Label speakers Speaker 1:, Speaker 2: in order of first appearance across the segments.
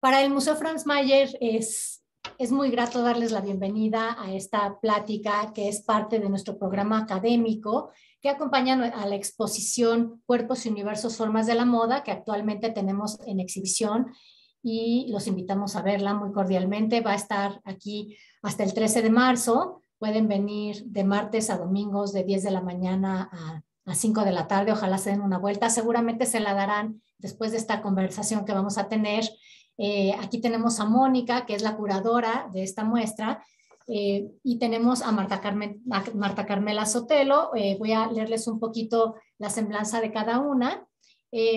Speaker 1: Para el Museo Franz Mayer es muy grato darles la bienvenida a esta plática que es parte de nuestro programa académico que acompaña a la exposición Cuerpos y Universos Formas de la Moda que actualmente tenemos en exhibición y los invitamos a verla muy cordialmente. Va a estar aquí hasta el 13 de marzo. Pueden venir de martes a domingos de 10 de la mañana a 5 de la tarde. Ojalá se den una vuelta. Seguramente se la darán después de esta conversación que vamos a tener. Aquí tenemos a Mónica, que es la curadora de esta muestra, y tenemos a Marta Carmela Sotelo. Voy a leerles un poquito la semblanza de cada una.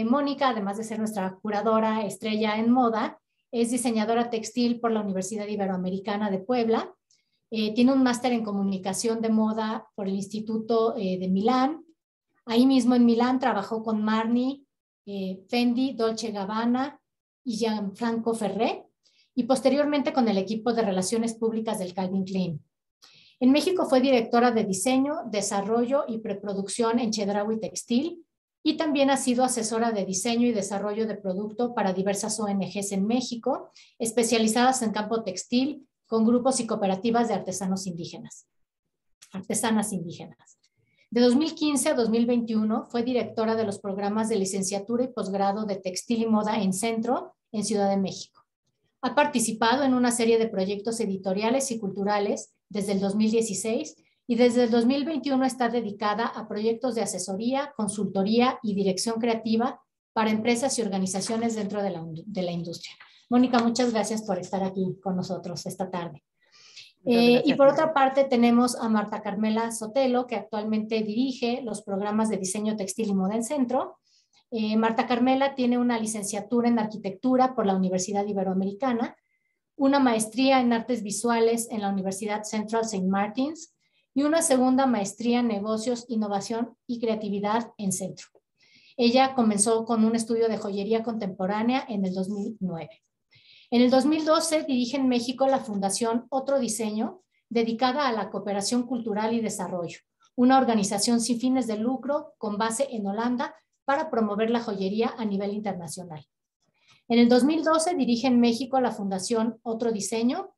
Speaker 1: Mónica, además de ser nuestra curadora estrella en moda, es diseñadora textil por la Universidad Iberoamericana de Puebla. Tiene un máster en comunicación de moda por el Instituto de Milán. Ahí mismo en Milán trabajó con Marni, Fendi, Dolce & Gabbana y Gianfranco Ferré, y posteriormente con el equipo de Relaciones Públicas del Calvin Klein. En México fue directora de diseño, desarrollo y preproducción en Chedraui Textil, y también ha sido asesora de diseño y desarrollo de producto para diversas ONGs en México, especializadas en campo textil, con grupos y cooperativas de artesanas indígenas. De 2015 a 2021 fue directora de los programas de licenciatura y posgrado de textil y moda en Centro, en Ciudad de México. Ha participado en una serie de proyectos editoriales y culturales desde el 2016 y desde el 2021 está dedicada a proyectos de asesoría, consultoría y dirección creativa para empresas y organizaciones dentro de la industria. Mónica, muchas gracias por estar aquí con nosotros esta tarde. Y por otra parte tenemos a Marta Carmela Sotelo, que actualmente dirige los programas de diseño textil y moda en Centro. Marta Carmela tiene una licenciatura en arquitectura por la Universidad Iberoamericana, una maestría en artes visuales en la Universidad Central St. Martins y una segunda maestría en negocios, innovación y creatividad en Centro. Ella comenzó con un estudio de joyería contemporánea en el 2009. En el 2012 dirige en México la Fundación Otro Diseño, dedicada a la cooperación cultural y desarrollo, una organización sin fines de lucro con base en Holanda para promover la joyería a nivel internacional. En el 2012 dirige en México la Fundación Otro Diseño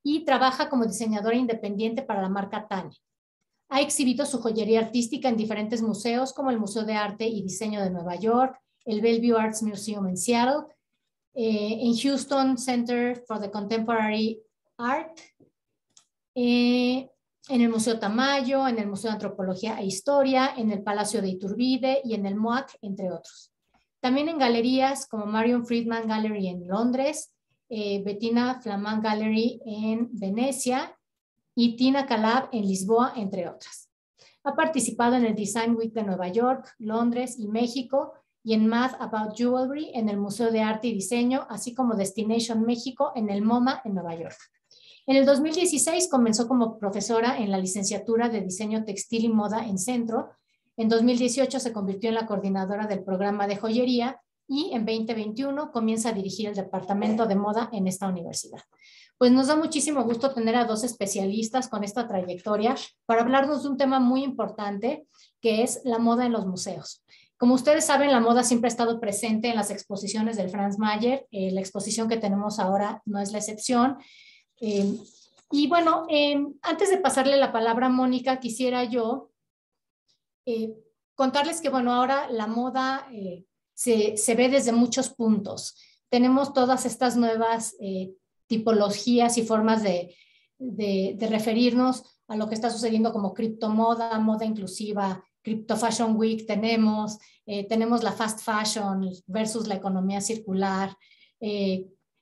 Speaker 1: y trabaja como diseñadora independiente para la marca Tane. Ha exhibido su joyería artística en diferentes museos como el Museo de Arte y Diseño de Nueva York, el Bellevue Arts Museum en Seattle, en Houston Center for the Contemporary Art, en el Museo Tamayo, en el Museo de Antropología e Historia, en el Palacio de Iturbide y en el MOAC, entre otros. También en galerías como Marion Friedman Gallery en Londres, Bettina Flamand Gallery en Venecia y Tina Calab en Lisboa, entre otras. Ha participado en el Design Week de Nueva York, Londres y México, y en Math About Jewelry en el Museo de Arte y Diseño, así como Destination México en el MoMA en Nueva York. En el 2016 comenzó como profesora en la licenciatura de Diseño Textil y Moda en Centro. En 2018 se convirtió en la coordinadora del programa de joyería y en 2021 comienza a dirigir el departamento de moda en esta universidad. Pues nos da muchísimo gusto tener a dos especialistas con esta trayectoria para hablarnos de un tema muy importante que es la moda en los museos. Como ustedes saben, la moda siempre ha estado presente en las exposiciones del Franz Mayer. La exposición que tenemos ahora no es la excepción. Y bueno, antes de pasarle la palabra a Mónica, quisiera yo contarles que bueno, ahora la moda se ve desde muchos puntos. Tenemos todas estas nuevas tipologías y formas de referirnos a lo que está sucediendo como criptomoda, moda inclusiva, Crypto Fashion Week tenemos la fast fashion versus la economía circular.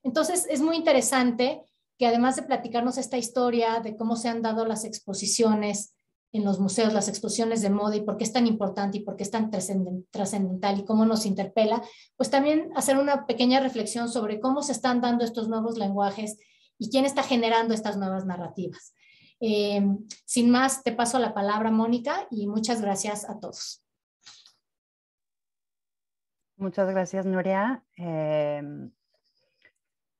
Speaker 1: Entonces es muy interesante que además de platicarnos esta historia de cómo se han dado las exposiciones en los museos, las exposiciones de moda y por qué es tan importante y por qué es tan trascendental y cómo nos interpela, pues también hacer una pequeña reflexión sobre cómo se están dando estos nuevos lenguajes y quién está generando estas nuevas narrativas. Sin más, te paso la palabra, Mónica, y muchas gracias a todos.
Speaker 2: Muchas gracias, Nuria.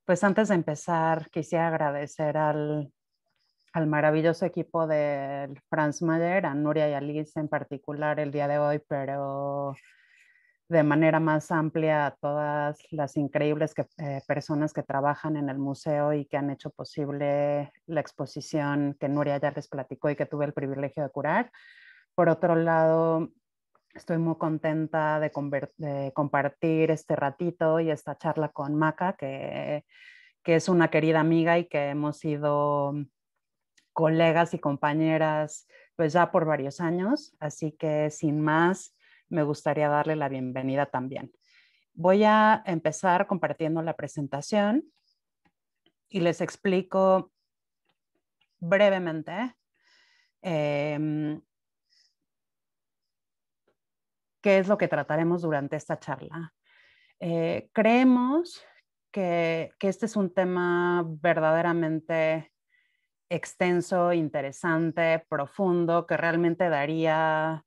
Speaker 2: Pues antes de empezar, quisiera agradecer al maravilloso equipo del Franz Mayer, a Nuria y a Liz en particular el día de hoy, pero de manera más amplia a todas las increíbles personas que trabajan en el museo y que han hecho posible la exposición que Nuria ya les platicó y que tuve el privilegio de curar. Por otro lado, estoy muy contenta de compartir este ratito y esta charla con Maca, que es una querida amiga y que hemos sido colegas y compañeras pues ya por varios años. Así que sin más, me gustaría darle la bienvenida también. Voy a empezar compartiendo la presentación y les explico brevemente qué es lo que trataremos durante esta charla. Creemos que este es un tema verdaderamente extenso, interesante, profundo, que realmente daría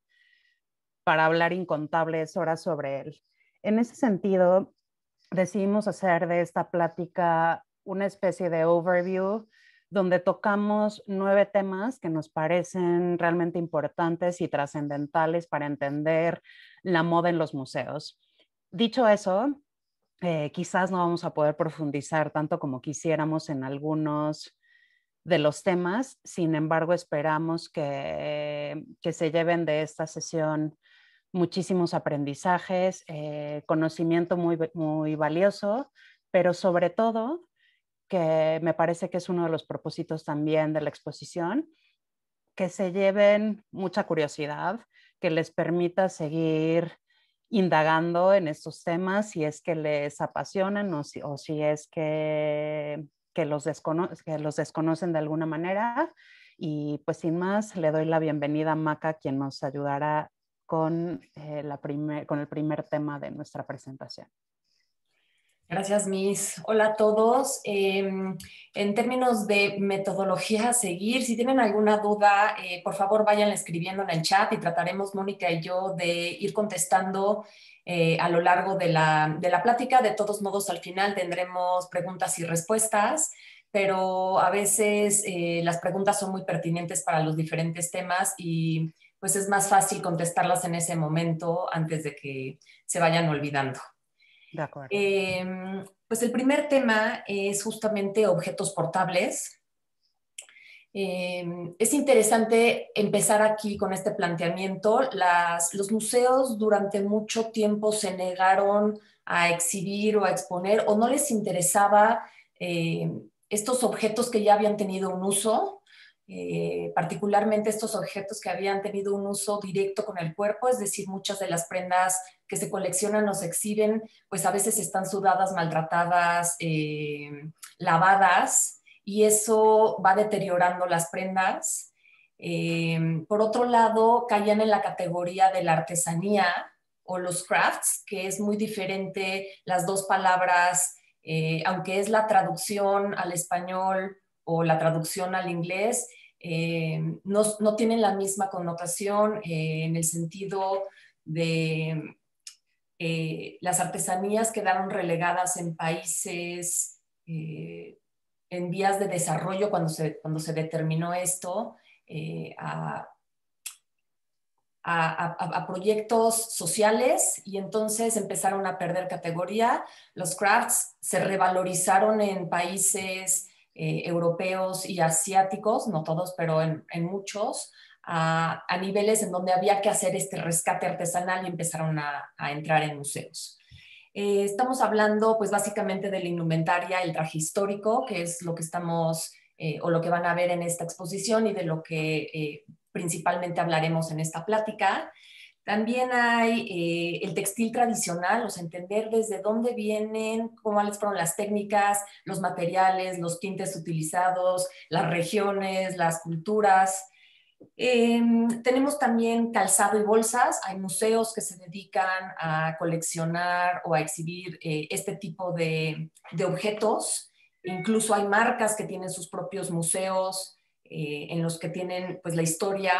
Speaker 2: para hablar incontables horas sobre él. En ese sentido, decidimos hacer de esta plática una especie de overview donde tocamos 9 temas que nos parecen realmente importantes y trascendentales para entender la moda en los museos. Dicho eso, quizás no vamos a poder profundizar tanto como quisiéramos en algunos de los temas, sin embargo esperamos que se lleven de esta sesión muchísimos aprendizajes, conocimiento muy valioso, pero sobre todo, que me parece que es uno de los propósitos también de la exposición, que se lleven mucha curiosidad, que les permita seguir indagando en estos temas si es que les apasionan o si es que los desconocen de alguna manera. Y pues sin más, le doy la bienvenida a Maca, quien nos ayudará con el primer tema de nuestra presentación.
Speaker 3: Gracias, Miss. Hola a todos. En términos de metodología a seguir, si tienen alguna duda, por favor vayan escribiendo en el chat y trataremos, Mónica y yo, de ir contestando a lo largo de la plática. De todos modos, al final tendremos preguntas y respuestas, pero a veces las preguntas son muy pertinentes para los diferentes temas y pues es más fácil contestarlas en ese momento antes de que se vayan olvidando.
Speaker 2: De acuerdo.
Speaker 3: Pues el primer tema es justamente objetos portables. Es interesante empezar aquí con este planteamiento. Los museos durante mucho tiempo se negaron a exhibir o a exponer o no les interesaba estos objetos que ya habían tenido un uso, particularmente estos objetos que habían tenido un uso directo con el cuerpo, es decir, muchas de las prendas que se coleccionan o se exhiben, pues a veces están sudadas, maltratadas, lavadas, y eso va deteriorando las prendas. Por otro lado, caían en la categoría de la artesanía o los crafts, que es muy diferente las dos palabras, aunque es la traducción al español o la traducción al inglés, no tienen la misma connotación en el sentido de las artesanías quedaron relegadas en países en vías de desarrollo cuando se determinó esto, a proyectos sociales, y entonces empezaron a perder categoría. Los crafts se revalorizaron en países europeos y asiáticos, no todos, pero en muchos, a niveles en donde había que hacer este rescate artesanal y empezaron a entrar en museos. Estamos hablando pues básicamente de la indumentaria, el traje histórico, que es lo que estamos o lo que van a ver en esta exposición y de lo que principalmente hablaremos en esta plática. También hay el textil tradicional, o sea, entender desde dónde vienen, cuáles fueron las técnicas, los materiales, los tintes utilizados, las regiones, las culturas. Tenemos también calzado y bolsas. Hay museos que se dedican a coleccionar o a exhibir este tipo de objetos. Incluso hay marcas que tienen sus propios museos en los que tienen pues la historia,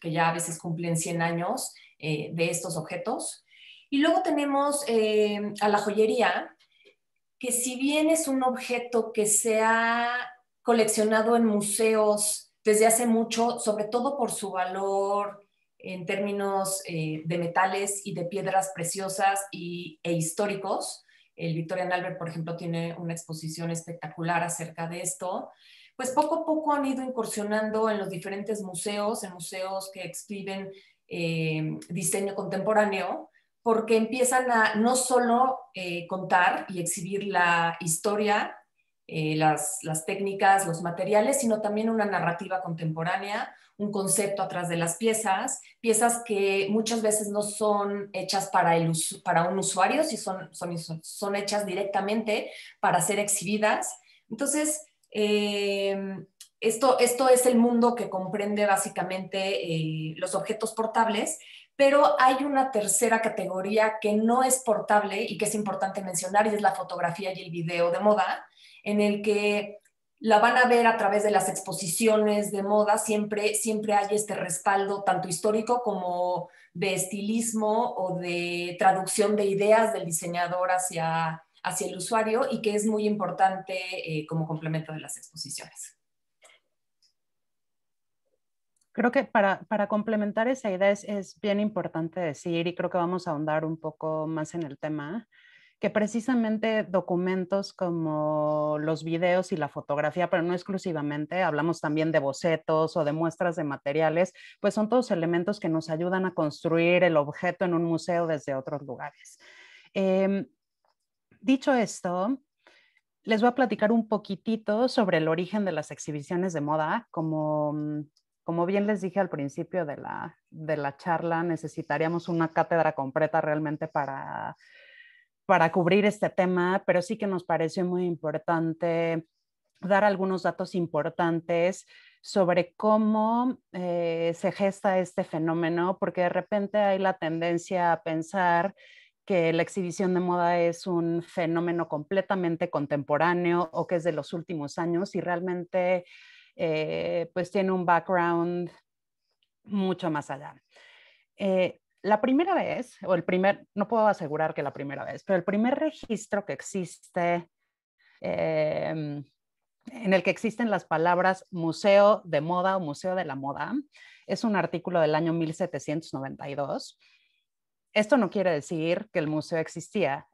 Speaker 3: que ya a veces cumplen 100 años de estos objetos. Y luego tenemos a la joyería, que si bien es un objeto que se ha coleccionado en museos desde hace mucho, sobre todo por su valor en términos de metales y de piedras preciosas e históricos. El Victorian Albert, por ejemplo, tiene una exposición espectacular acerca de esto. Pues poco a poco han ido incursionando en los diferentes museos, en museos que exhiben diseño contemporáneo, porque empiezan a no solo contar y exhibir la historia, las técnicas, los materiales, sino también una narrativa contemporánea, un concepto atrás de las piezas, piezas que muchas veces no son hechas para un usuario, sino son hechas directamente para ser exhibidas. Entonces, esto es el mundo que comprende básicamente los objetos portables, pero hay una tercera categoría que no es portable y que es importante mencionar, y es la fotografía y el video de moda, en el que la van a ver a través de las exposiciones de moda. Siempre hay este respaldo tanto histórico como de estilismo o de traducción de ideas del diseñador hacia el usuario, y que es muy importante como complemento de las exposiciones.
Speaker 2: Creo que para complementar esa idea es bien importante decir, y creo que vamos a ahondar un poco más en el tema, que precisamente documentos como los videos y la fotografía, pero no exclusivamente, hablamos también de bocetos o de muestras de materiales, pues son todos elementos que nos ayudan a construir el objeto en un museo desde otros lugares. Dicho esto, les voy a platicar un poquitito sobre el origen de las exhibiciones de moda. Como bien les dije al principio de la charla, necesitaríamos una cátedra completa realmente para cubrir este tema, pero sí que nos pareció muy importante dar algunos datos importantes sobre cómo se gesta este fenómeno, porque de repente hay la tendencia a pensar que la exhibición de moda es un fenómeno completamente contemporáneo o que es de los últimos años, y realmente pues tiene un background mucho más allá. La primera vez, no puedo asegurar que la primera vez, pero el primer registro que existe, en el que existen las palabras museo de moda o museo de la moda, es un artículo del año 1792. Esto no quiere decir que el museo existiera,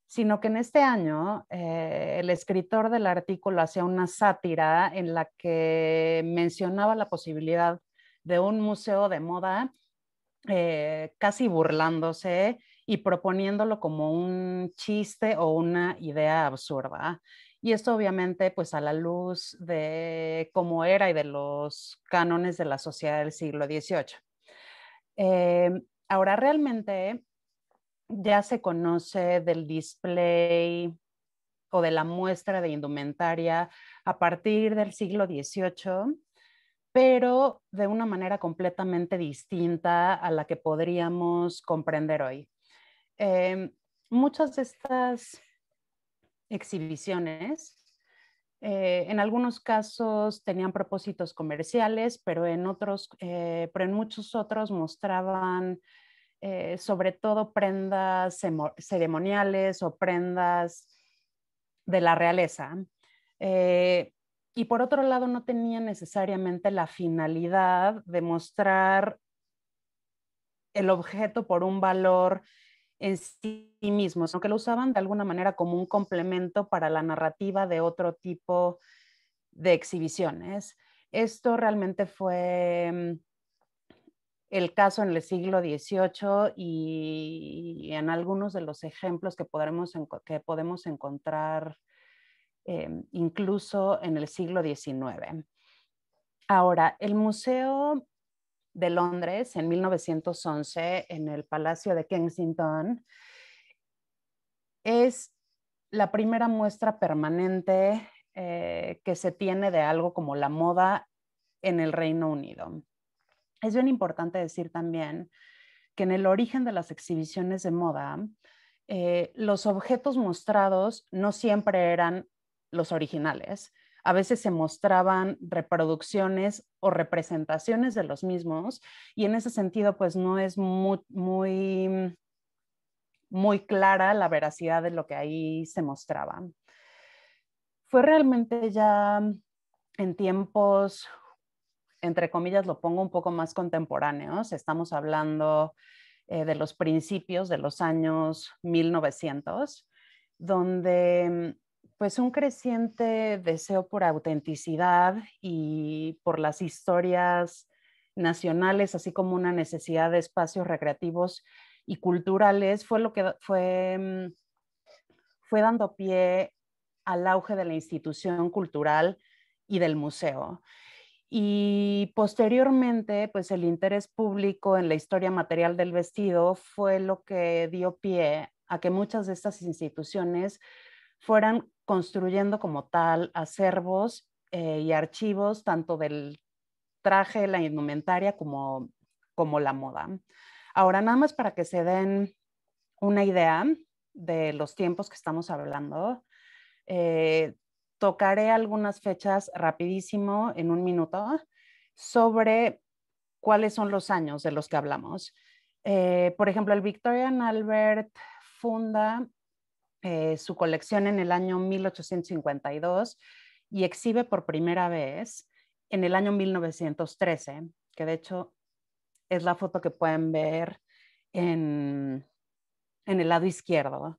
Speaker 2: sino que en este año el escritor del artículo hacía una sátira en la que mencionaba la posibilidad de un museo de moda, casi burlándose y proponiéndolo como un chiste o una idea absurda. Y esto obviamente pues a la luz de cómo era y de los cánones de la sociedad del siglo XVIII. Ahora realmente ya se conoce del display o de la muestra de indumentaria a partir del siglo XVIII, pero de una manera completamente distinta a la que podríamos comprender hoy. Muchas de estas exhibiciones, en algunos casos tenían propósitos comerciales, pero en muchos otros mostraban sobre todo prendas ceremoniales o prendas de la realeza. Y por otro lado, no tenían necesariamente la finalidad de mostrar el objeto por un valor en sí mismo, sino que lo usaban de alguna manera como un complemento para la narrativa de otro tipo de exhibiciones. Esto realmente fue el caso en el siglo XVIII y en algunos de los ejemplos que podemos encontrar incluso en el siglo XIX. Ahora, el Museo de Londres en 1911 en el Palacio de Kensington es la primera muestra permanente que se tiene de algo como la moda en el Reino Unido. Es bien importante decir también que en el origen de las exhibiciones de moda, los objetos mostrados no siempre eran los originales. A veces se mostraban reproducciones o representaciones de los mismos, y en ese sentido pues no es muy clara la veracidad de lo que ahí se mostraba. Fue realmente ya en tiempos entre comillas, lo pongo un poco más contemporáneos. Estamos hablando de los principios de los años 1900, donde pues un creciente deseo por autenticidad y por las historias nacionales, así como una necesidad de espacios recreativos y culturales, fue lo que fue dando pie al auge de la institución cultural y del museo. Y posteriormente, pues el interés público en la historia material del vestido fue lo que dio pie a que muchas de estas instituciones fueran construyendo como tal acervos y archivos tanto del traje, la indumentaria como la moda. Ahora, nada más para que se den una idea de los tiempos que estamos hablando, tocaré algunas fechas rapidísimo en un minuto sobre cuáles son los años de los que hablamos. Por ejemplo, el Victoria and Albert funda su colección en el año 1852 y exhibe por primera vez en el año 1913, que de hecho es la foto que pueden ver en el lado izquierdo.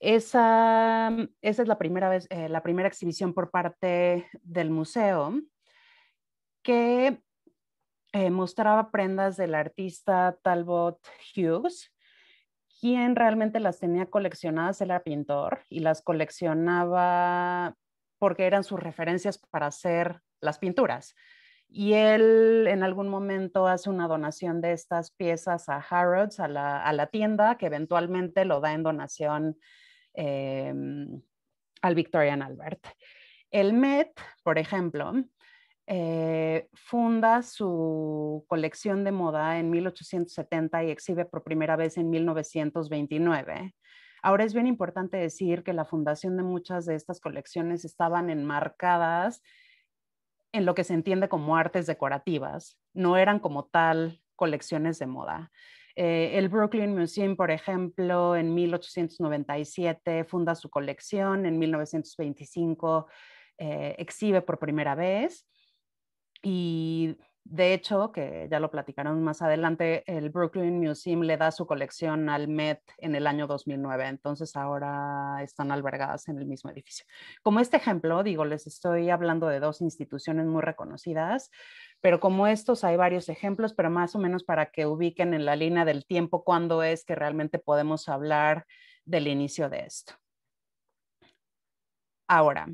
Speaker 2: Esa es la primera vez, la primera exhibición por parte del museo que mostraba prendas del artista Talbot Hughes, quien realmente las tenía coleccionadas. Él era pintor y las coleccionaba porque eran sus referencias para hacer las pinturas. Y él en algún momento hace una donación de estas piezas a Harrods, a la tienda, que eventualmente lo da en donación al Victoria and Albert. El Met, por ejemplo, funda su colección de moda en 1870 y exhibe por primera vez en 1929. Ahora es bien importante decir que la fundación de muchas de estas colecciones estaban enmarcadas en lo que se entiende como artes decorativas, no eran como tal colecciones de moda. El Brooklyn Museum, por ejemplo, en 1897 funda su colección, en 1925 exhibe por primera vez y de hecho, que ya lo platicarán más adelante, el Brooklyn Museum le da su colección al Met en el año 2009, entonces ahora están albergadas en el mismo edificio. Como este ejemplo, digo, les estoy hablando de dos instituciones muy reconocidas, pero como estos hay varios ejemplos, pero más o menos para que ubiquen en la línea del tiempo cuándo es que realmente podemos hablar del inicio de esto. Ahora,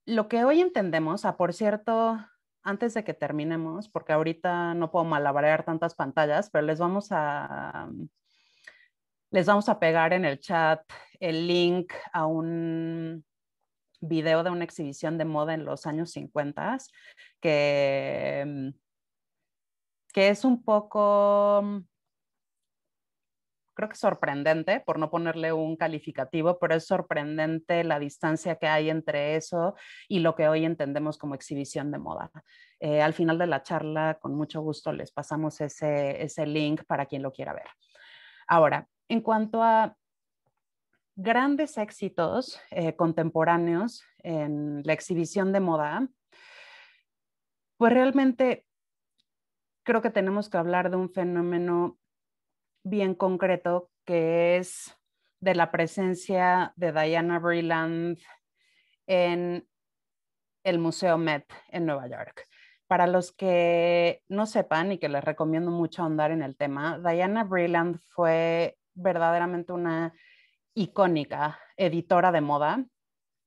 Speaker 2: lo que hoy entendemos, por cierto, antes de que terminemos, porque ahorita no puedo malabarear tantas pantallas, pero les vamos a pegar en el chat el link a un video de una exhibición de moda en los años 50, que es un poco, creo que sorprendente, por no ponerle un calificativo, pero es sorprendente la distancia que hay entre eso y lo que hoy entendemos como exhibición de moda. Al final de la charla, con mucho gusto, les pasamos ese link para quien lo quiera ver. Ahora, en cuanto a grandes éxitos contemporáneos en la exhibición de moda, pues realmente creo que tenemos que hablar de un fenómeno bien concreto, que es de la presencia de Diana Vreeland en el Museo Met en Nueva York. Para los que no sepan y que les recomiendo mucho ahondar en el tema, Diana Vreeland fue verdaderamente una icónica editora de moda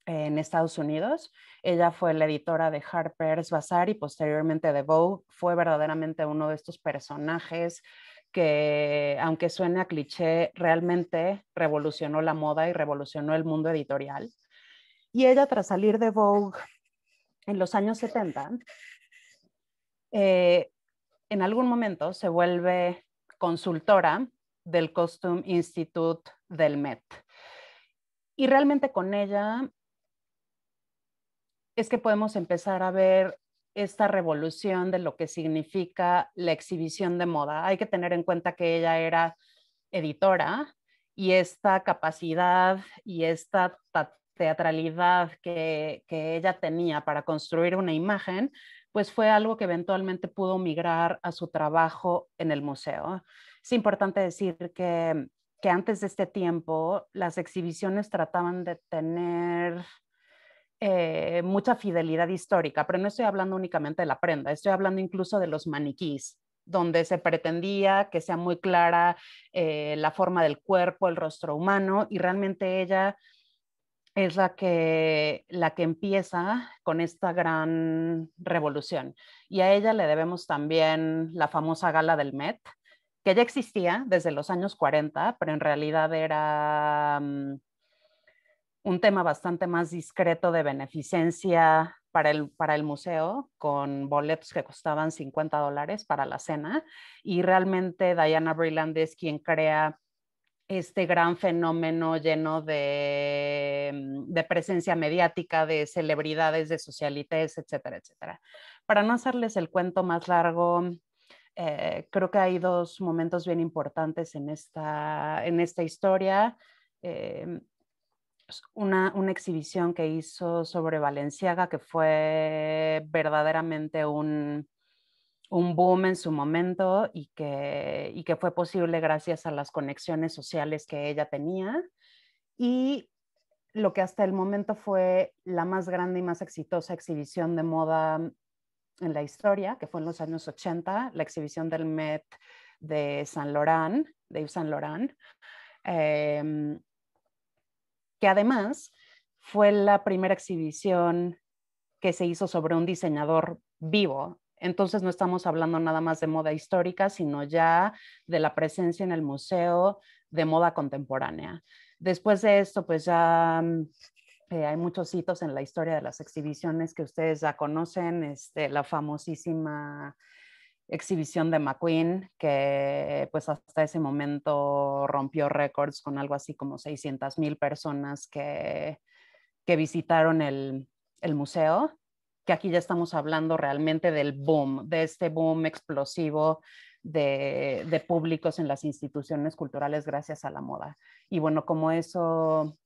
Speaker 2: en Estados Unidos. Ella fue la editora de Harper's Bazaar y posteriormente de Vogue. Fue verdaderamente uno de estos personajes que, aunque suene a cliché, realmente revolucionó la moda y revolucionó el mundo editorial. Y ella, tras salir de Vogue en los años 70, en algún momento se vuelve consultora del Costume Institute del Met. Y realmente con ella es que podemos empezar a ver esta revolución de lo que significa la exhibición de moda. Hay que tener en cuenta que ella era editora y esta capacidad y esta teatralidad que ella tenía para construir una imagen, pues fue algo que eventualmente pudo migrar a su trabajo en el museo. Es importante decir que antes de este tiempo las exhibiciones trataban de tener mucha fidelidad histórica, pero no estoy hablando únicamente de la prenda, estoy hablando incluso de los maniquís, donde se pretendía que sea muy clara la forma del cuerpo, el rostro humano, y realmente ella es la que empieza con esta gran revolución. Y a ella le debemos también la famosa gala del Met, que ya existía desde los años 40, pero en realidad era un tema bastante más discreto de beneficencia para el museo, con boletos que costaban $50 para la cena. Y realmente Diana Vreeland es quien crea este gran fenómeno lleno de presencia mediática, de celebridades, de socialites, etcétera, etcétera. Para no hacerles el cuento más largo, creo que hay dos momentos bien importantes en esta historia. Una exhibición que hizo sobre Balenciaga, que fue verdaderamente un boom en su momento y que fue posible gracias a las conexiones sociales que ella tenía. Y lo que hasta el momento fue la más grande y más exitosa exhibición de moda en la historia, que fue en los años 80, la exhibición del Met de Saint Laurent, de Yves Saint Laurent, que además fue la primera exhibición que se hizo sobre un diseñador vivo. Entonces no estamos hablando nada más de moda histórica, sino ya de la presencia en el museo de moda contemporánea. Después de esto, pues ya hay muchos hitos en la historia de las exhibiciones que ustedes ya conocen, la famosísima exhibición de McQueen, que pues hasta ese momento rompió récords con algo así como 600,000 personas que visitaron el museo, que aquí ya estamos hablando realmente del boom, de este boom explosivo de públicos en las instituciones culturales gracias a la moda. Y bueno, como eso,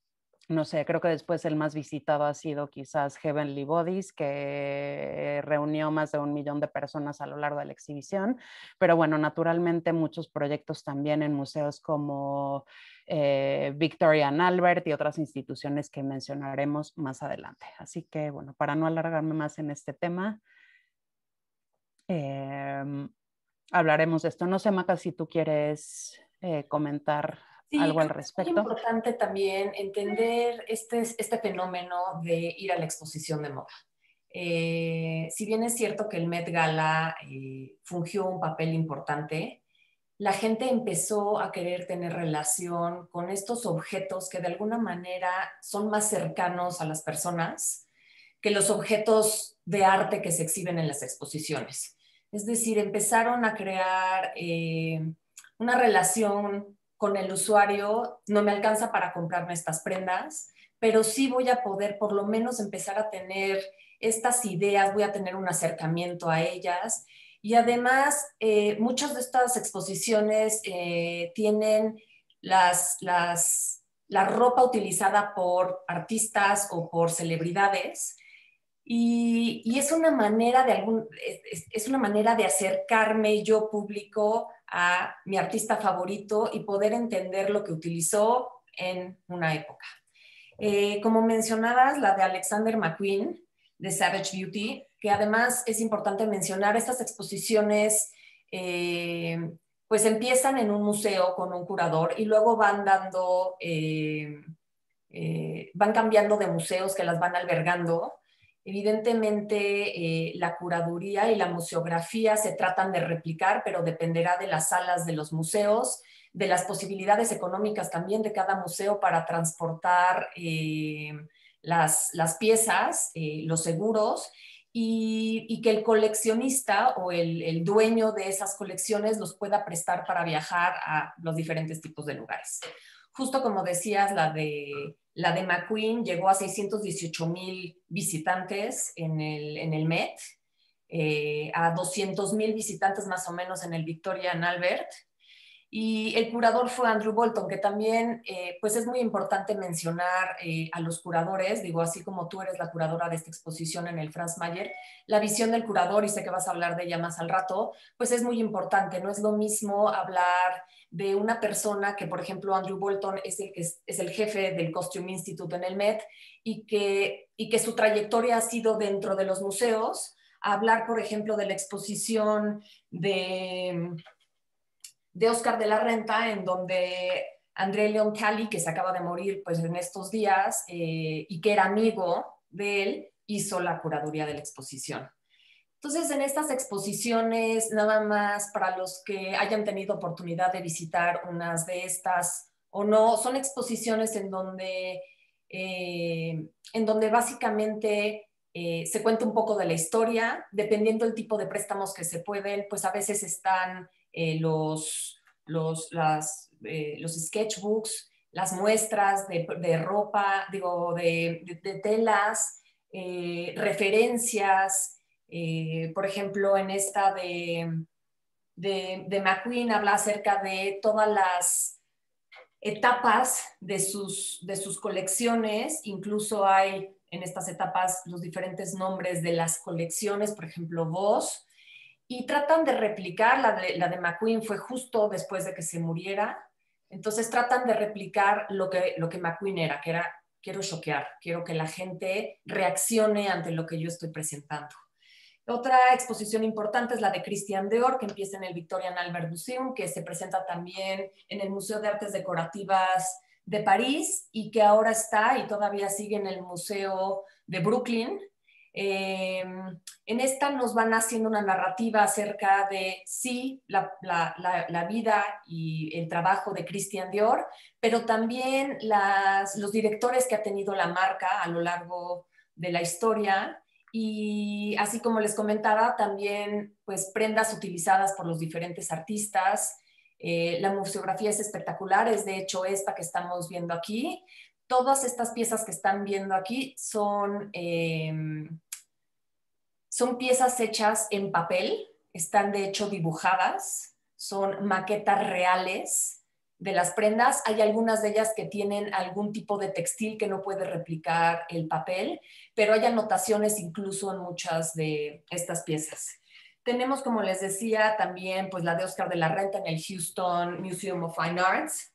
Speaker 2: no sé, creo que después el más visitado ha sido quizás Heavenly Bodies, que reunió más de 1,000,000 de personas a lo largo de la exhibición. Pero bueno, naturalmente muchos proyectos también en museos como Victoria and Albert y otras instituciones que mencionaremos más adelante. Así que bueno, para no alargarme más en este tema, hablaremos de esto. No sé, Maca, si tú quieres comentar
Speaker 3: Sí,
Speaker 2: algo al
Speaker 3: creo que es muy
Speaker 2: respecto.
Speaker 3: importante también entender este fenómeno de ir a la exposición de moda. Si bien es cierto que el Met Gala fungió un papel importante, la gente empezó a querer tener relación con estos objetos que de alguna manera son más cercanos a las personas que los objetos de arte que se exhiben en las exposiciones. Es decir, empezaron a crear una relación con el usuario. No me alcanza para comprarme estas prendas, pero sí voy a poder por lo menos empezar a tener estas ideas, voy a tener un acercamiento a ellas. Y además, muchas de estas exposiciones tienen la ropa utilizada por artistas o por celebridades. Y es una manera es una manera de acercarme yo público a mi artista favorito y poder entender lo que utilizó en una época. Como mencionabas, la de Alexander McQueen, de Savage Beauty, que además es importante mencionar, estas exposiciones pues empiezan en un museo con un curador y luego van van cambiando de museos que las van albergando. Evidentemente, la curaduría y la museografía se tratan de replicar, pero dependerá de las salas de los museos, de las posibilidades económicas también de cada museo para transportar las piezas, los seguros, y que el coleccionista o el dueño de esas colecciones los pueda prestar para viajar a los diferentes tipos de lugares. Justo como decías, la de McQueen llegó a 618,000 visitantes en el Met, a 200,000 visitantes más o menos en el Victoria and Albert. Y el curador fue Andrew Bolton, que también pues es muy importante mencionar a los curadores, digo, así como tú eres la curadora de esta exposición en el Franz Mayer, la visión del curador, y sé que vas a hablar de ella más al rato, pues es muy importante. No es lo mismo hablar de una persona que, por ejemplo, Andrew Bolton es el jefe del Costume Institute en el Met y que su trayectoria ha sido dentro de los museos, a hablar, por ejemplo, de la exposición de Oscar de la Renta, en donde André Leon Talley, que se acaba de morir pues en estos días y que era amigo de él, hizo la curaduría de la exposición. Entonces, en estas exposiciones, nada más para los que hayan tenido oportunidad de visitar unas de estas o no, son exposiciones en donde básicamente se cuenta un poco de la historia, dependiendo del tipo de préstamos que se pueden, pues a veces están los sketchbooks, las muestras de ropa, digo, de telas, referencias. Por ejemplo, en esta de McQueen habla acerca de todas las etapas de sus colecciones. Incluso hay en estas etapas los diferentes nombres de las colecciones, por ejemplo, Voss, y tratan de replicar, la de McQueen fue justo después de que se muriera, entonces tratan de replicar lo que McQueen era, que era, quiero choquear, quiero que la gente reaccione ante lo que yo estoy presentando. Otra exposición importante es la de Christian Dior, que empieza en el Victorian Albert Museum, que se presenta también en el Museo de Artes Decorativas de París y que ahora está y todavía sigue en el Museo de Brooklyn. En esta nos van haciendo una narrativa acerca de, sí, la vida y el trabajo de Christian Dior, pero también los directores que ha tenido la marca a lo largo de la historia. Y así como les comentaba, también pues prendas utilizadas por los diferentes artistas. La museografía es espectacular, es de hecho esta que estamos viendo aquí. Todas estas piezas que están viendo aquí son piezas hechas en papel, están de hecho dibujadas, son maquetas reales de las prendas. Hay algunas de ellas que tienen algún tipo de textil que no puede replicar el papel, pero hay anotaciones incluso en muchas de estas piezas. Tenemos, como les decía, también pues la de Oscar de la Renta en el Houston Museum of Fine Arts,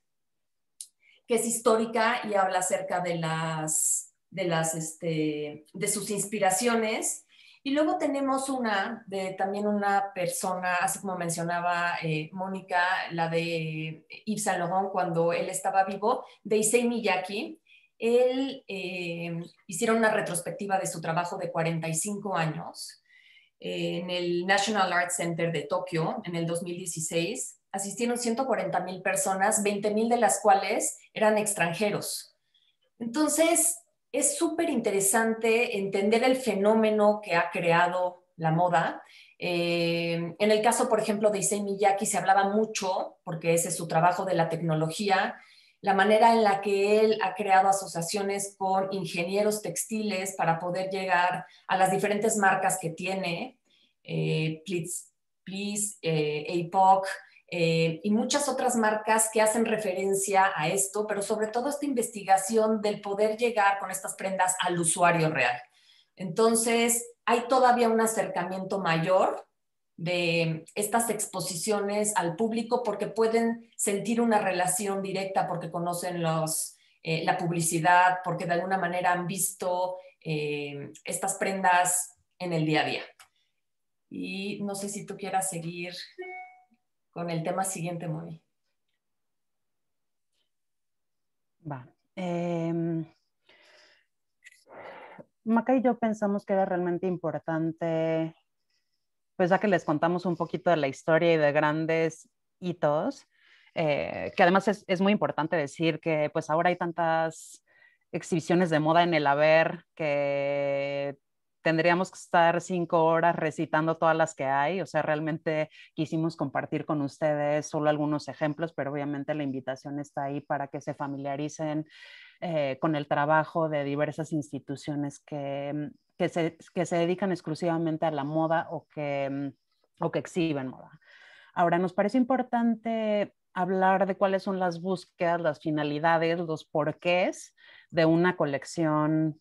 Speaker 3: que es histórica y habla acerca de sus inspiraciones. Y luego tenemos también una persona, así como mencionaba Mónica, la de Yves Saint Laurent cuando él estaba vivo, de Issey Miyake. Él hicieron una retrospectiva de su trabajo de 45 años en el National Art Center de Tokio en el 2016. Asistieron 140,000 personas, 20,000 de las cuales eran extranjeros. Entonces, es súper interesante entender el fenómeno que ha creado la moda. En el caso, por ejemplo, de Issey Miyake se hablaba mucho, porque ese es su trabajo de la tecnología, la manera en la que él ha creado asociaciones con ingenieros textiles para poder llegar a las diferentes marcas que tiene, Please, APOC, y muchas otras marcas que hacen referencia a esto, pero sobre todo esta investigación del poder llegar con estas prendas al usuario real. Entonces, hay todavía un acercamiento mayor de estas exposiciones al público porque pueden sentir una relación directa, porque conocen la publicidad, porque de alguna manera han visto estas prendas en el día a día. Y no sé si tú quieras seguir con el tema siguiente, Moni.
Speaker 2: Va. Maca y yo pensamos que era realmente importante, pues ya que les contamos un poquito de la historia y de grandes hitos, que además es muy importante decir que pues ahora hay tantas exhibiciones de moda en el haber que tendríamos que estar 5 horas recitando todas las que hay. O sea, realmente quisimos compartir con ustedes solo algunos ejemplos, pero obviamente la invitación está ahí para que se familiaricen con el trabajo de diversas instituciones que se dedican exclusivamente a la moda o que exhiben moda. Ahora, nos parece importante hablar de cuáles son las búsquedas, las finalidades, los porqués de una colección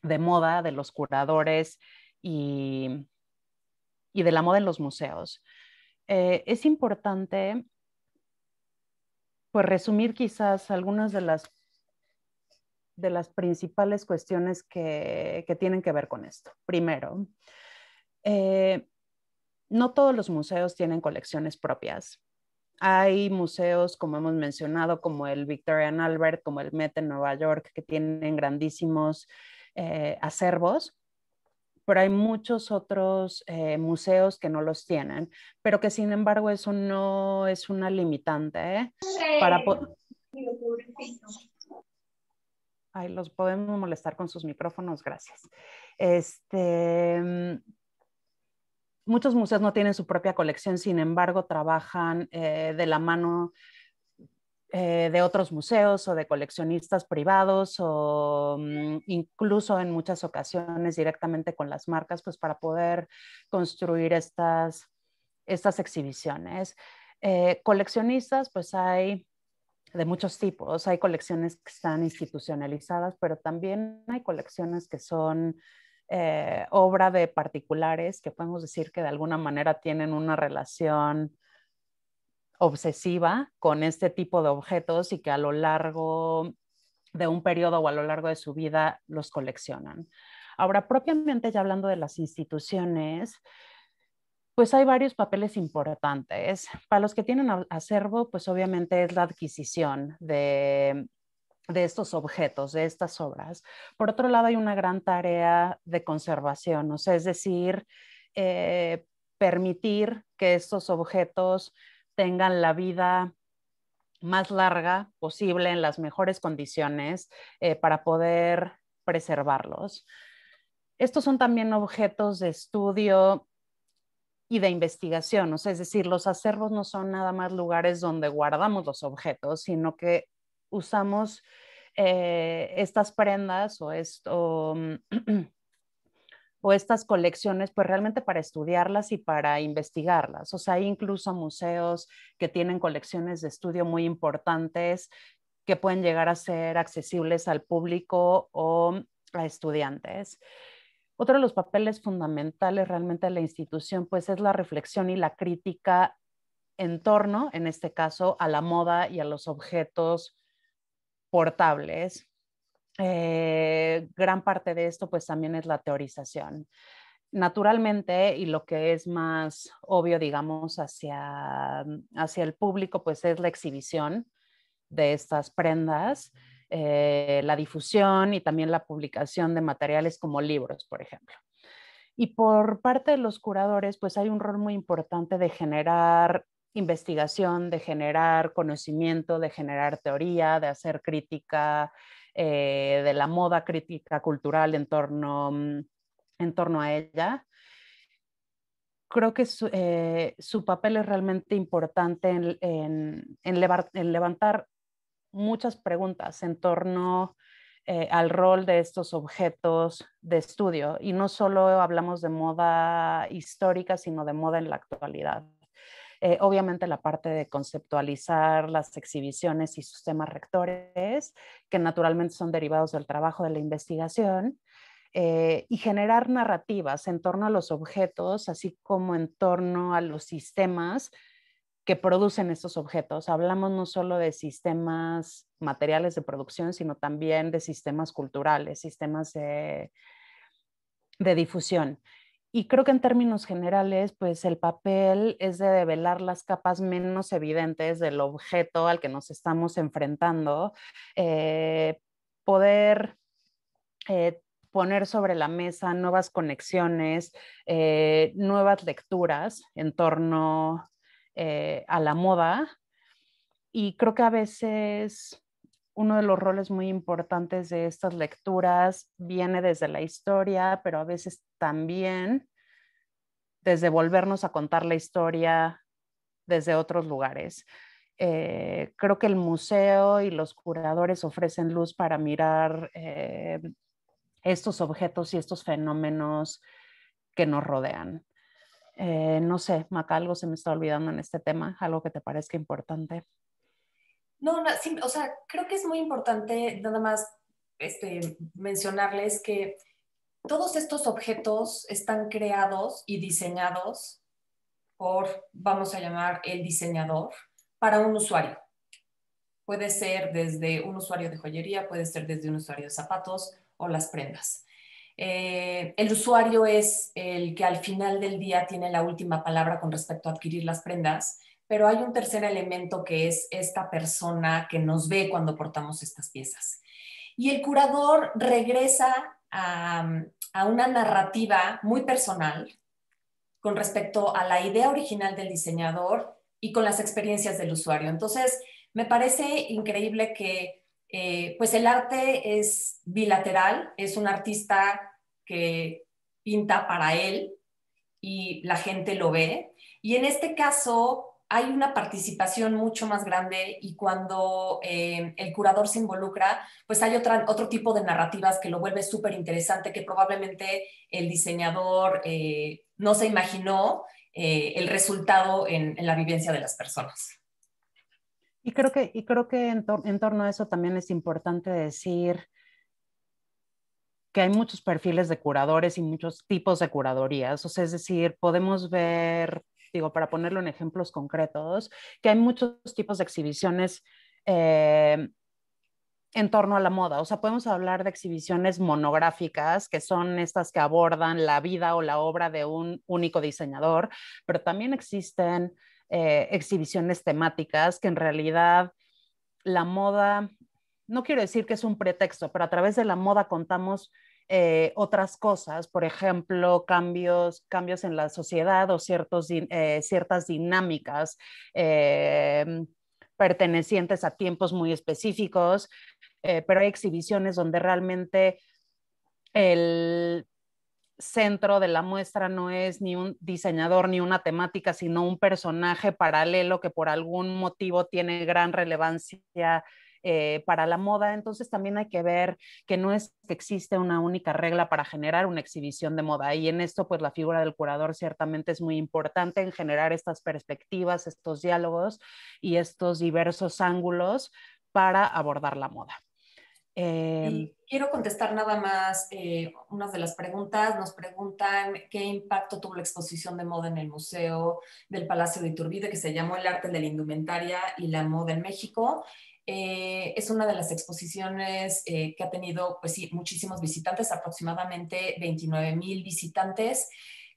Speaker 2: de moda, de los curadores y de la moda en los museos. Es importante pues resumir quizás algunas de las principales cuestiones que tienen que ver con esto. Primero, no todos los museos tienen colecciones propias. Hay museos, como hemos mencionado, como el Victoria and Albert, como el Met en Nueva York, que tienen grandísimos acervos, pero hay muchos otros museos que no los tienen, pero que sin embargo eso no es una limitante para Ay, los podemos molestar con sus micrófonos, gracias. Muchos museos no tienen su propia colección, sin embargo trabajan de la mano de otros museos o de coleccionistas privados o incluso en muchas ocasiones directamente con las marcas, pues para poder construir estas exhibiciones. Coleccionistas, pues hay de muchos tipos. Hay colecciones que están institucionalizadas, pero también hay colecciones que son obra de particulares que podemos decir que de alguna manera tienen una relación obsesiva con este tipo de objetos y que a lo largo de un periodo o a lo largo de su vida los coleccionan. Ahora, propiamente ya hablando de las instituciones, pues hay varios papeles importantes. Para los que tienen acervo, pues obviamente es la adquisición de estos objetos, de estas obras. Por otro lado, hay una gran tarea de conservación, o sea, es decir, permitir que estos objetos tengan la vida más larga posible en las mejores condiciones para poder preservarlos. Estos son también objetos de estudio y de investigación, o sea, es decir, los acervos no son nada más lugares donde guardamos los objetos, sino que usamos estas prendas o o estas colecciones, pues realmente para estudiarlas y para investigarlas. O sea, hay incluso museos que tienen colecciones de estudio muy importantes que pueden llegar a ser accesibles al público o a estudiantes. Otro de los papeles fundamentales realmente de la institución, pues es la reflexión y la crítica en torno, en este caso, a la moda y a los objetos portables. Gran parte de esto pues también es la teorización. Naturalmente, y lo que es más obvio, digamos, hacia el público, pues es la exhibición de estas prendas, la difusión y también la publicación de materiales como libros, por ejemplo. Y por parte de los curadores, pues hay un rol muy importante de generar investigación, de generar conocimiento, de generar teoría, de hacer crítica de la moda, crítica cultural en torno a ella. Creo que su papel es realmente importante en levantar muchas preguntas en torno al rol de estos objetos de estudio. Y no solo hablamos de moda histórica, sino de moda en la actualidad. Obviamente la parte de conceptualizar las exhibiciones y sus temas rectores, que naturalmente son derivados del trabajo de la investigación, y generar narrativas en torno a los objetos, así como en torno a los sistemas que producen estos objetos. Hablamos no solo de sistemas materiales de producción, sino también de sistemas culturales, sistemas de difusión. Y creo que en términos generales, pues el papel es de develar las capas menos evidentes del objeto al que nos estamos enfrentando, poder poner sobre la mesa nuevas conexiones, nuevas lecturas en torno a la moda. Y creo que a veces uno de los roles muy importantes de estas lecturas viene desde la historia, pero a veces también desde volvernos a contar la historia desde otros lugares. Creo que el museo y los curadores ofrecen luz para mirar estos objetos y estos fenómenos que nos rodean. No sé, Maca, algo se me está olvidando en este tema, algo que te parezca importante.
Speaker 3: No, no sí, o sea, creo que es muy importante nada más mencionarles que todos estos objetos están creados y diseñados por, vamos a llamar, el diseñador para un usuario. Puede ser desde un usuario de joyería, puede ser desde un usuario de zapatos o las prendas. El usuario es el que al final del día tiene la última palabra con respecto a adquirir las prendas, pero hay un tercer elemento que es esta persona que nos ve cuando portamos estas piezas. Y el curador regresa a una narrativa muy personal con respecto a la idea original del diseñador y con las experiencias del usuario. Entonces, me parece increíble que pues el arte es bilateral, es un artista que pinta para él y la gente lo ve. Y en este caso hay una participación mucho más grande y cuando el curador se involucra, pues hay otro tipo de narrativas que lo vuelve súper interesante, que probablemente el diseñador no se imaginó el resultado en la vivencia de las personas.
Speaker 2: Y creo que en torno a eso también es importante decir que hay muchos perfiles de curadores y muchos tipos de curadorías. O sea, es decir, podemos ver, digo, para ponerlo en ejemplos concretos, que hay muchos tipos de exhibiciones en torno a la moda. O sea, podemos hablar de exhibiciones monográficas, que son estas que abordan la vida o la obra de un único diseñador, pero también existen exhibiciones temáticas que en realidad la moda, no quiero decir que es un pretexto, pero a través de la moda contamos otras cosas, por ejemplo, cambios en la sociedad o ciertas dinámicas pertenecientes a tiempos muy específicos, pero hay exhibiciones donde realmente el centro de la muestra no es ni un diseñador ni una temática, sino un personaje paralelo que por algún motivo tiene gran relevancia para la moda. Entonces también hay que ver que no es que existe una única regla para generar una exhibición de moda. Y en esto, pues la figura del curador ciertamente es muy importante en generar estas perspectivas, estos diálogos y estos diversos ángulos para abordar la moda.
Speaker 3: Y quiero contestar nada más unas de las preguntas. Nos preguntan qué impacto tuvo la exposición de moda en el Museo del Palacio de Iturbide, que se llamó El arte de la indumentaria y la moda en México. Es una de las exposiciones que ha tenido, pues sí, muchísimos visitantes, aproximadamente 29,000 visitantes.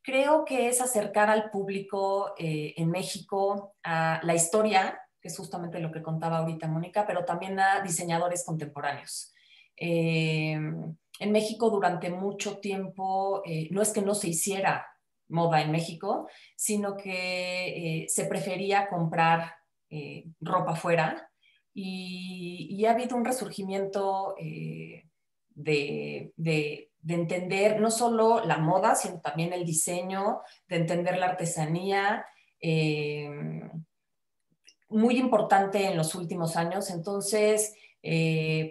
Speaker 3: Creo que es acercar al público en México a la historia, que es justamente lo que contaba ahorita Mónica, pero también a diseñadores contemporáneos. En México durante mucho tiempo no es que no se hiciera moda en México, sino que se prefería comprar ropa fuera y ha habido un resurgimiento de entender no solo la moda, sino también el diseño, de entender la artesanía, muy importante en los últimos años. Entonces,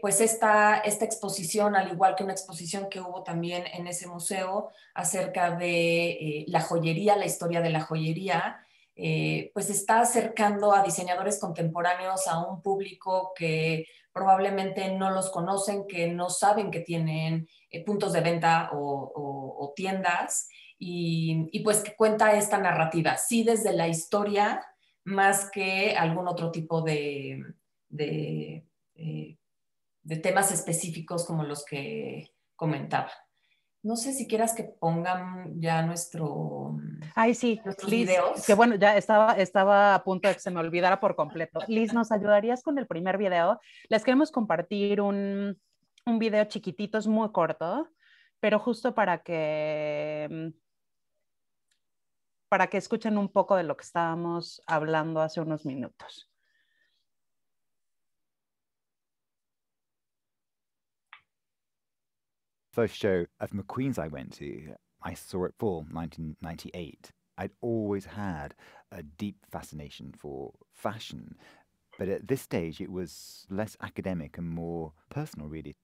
Speaker 3: pues esta exposición, al igual que una exposición que hubo también en ese museo acerca de la joyería, la historia de la joyería, pues está acercando a diseñadores contemporáneos a un público que probablemente no los conocen, que no saben que tienen puntos de venta o tiendas, y pues que cuenta esta narrativa, sí desde la historia, más que algún otro tipo de temas específicos como los que comentaba. No sé si quieras que pongan ya nuestros
Speaker 2: Liz,
Speaker 3: videos.
Speaker 2: que bueno, ya estaba a punto de que se me olvidara por completo. Liz, ¿nos ayudarías con el primer video? Les queremos compartir un video chiquitito, es muy corto, pero justo para que escuchen un poco de lo que estábamos hablando hace unos minutos.
Speaker 4: First show of McQueen's I went to, I saw it fall 1998. I'd always had a deep fascination for fashion, but at this stage it was less academic and more personal, really.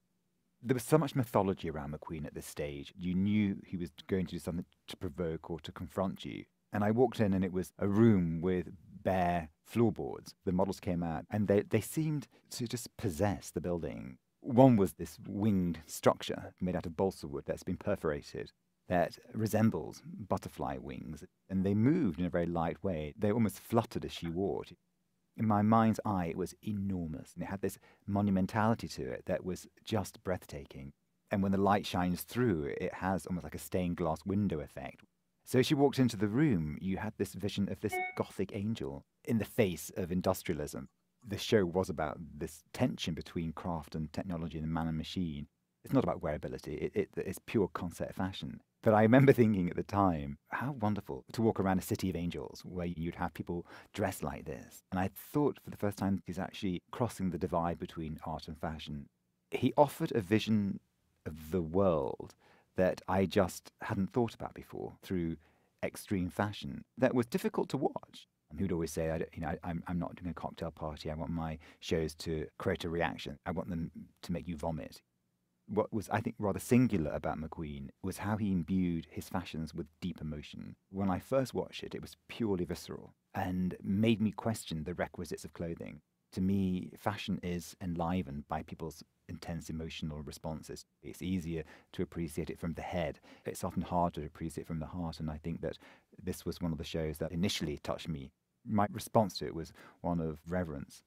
Speaker 4: There was so much mythology around McQueen at this stage. You knew he was going to do something to provoke or to confront you. And I walked in and it was a room with bare floorboards. The models came out and they seemed to just possess the building. One was this winged structure made out of balsa wood that's been perforated that resembles butterfly wings. And they moved in a very light way. They almost fluttered as she walked. In my mind's eye, it was enormous. And it had this monumentality to it that was just breathtaking. And when the light shines through, it has almost like a stained glass window effect. So as she walked into the room, you had this vision of this Gothic angel in the face of industrialism. The show was about this tension between craft and technology and man and machine. It's not about wearability, it's pure concept fashion. But I remember thinking at the time, how wonderful to walk around a city of angels where you'd have people dressed like this. And I thought for the first time he's actually crossing the divide between art and fashion. He offered a vision of the world that I just hadn't thought about before through extreme fashion that was difficult to watch. He would always say, I'm not doing a cocktail party. I want my shows to create a reaction. I want them to make you vomit. What was, I think, rather singular about McQueen was how he imbued his fashions with deep emotion. When I first watched it, it was purely visceral and made me question the requisites of clothing. To me, fashion is enlivened by people's intense emotional responses. It's easier to appreciate it from the head. It's often harder to appreciate it from the heart, and I think that this was one of the shows that initially touched me. My response to it was one of reverence.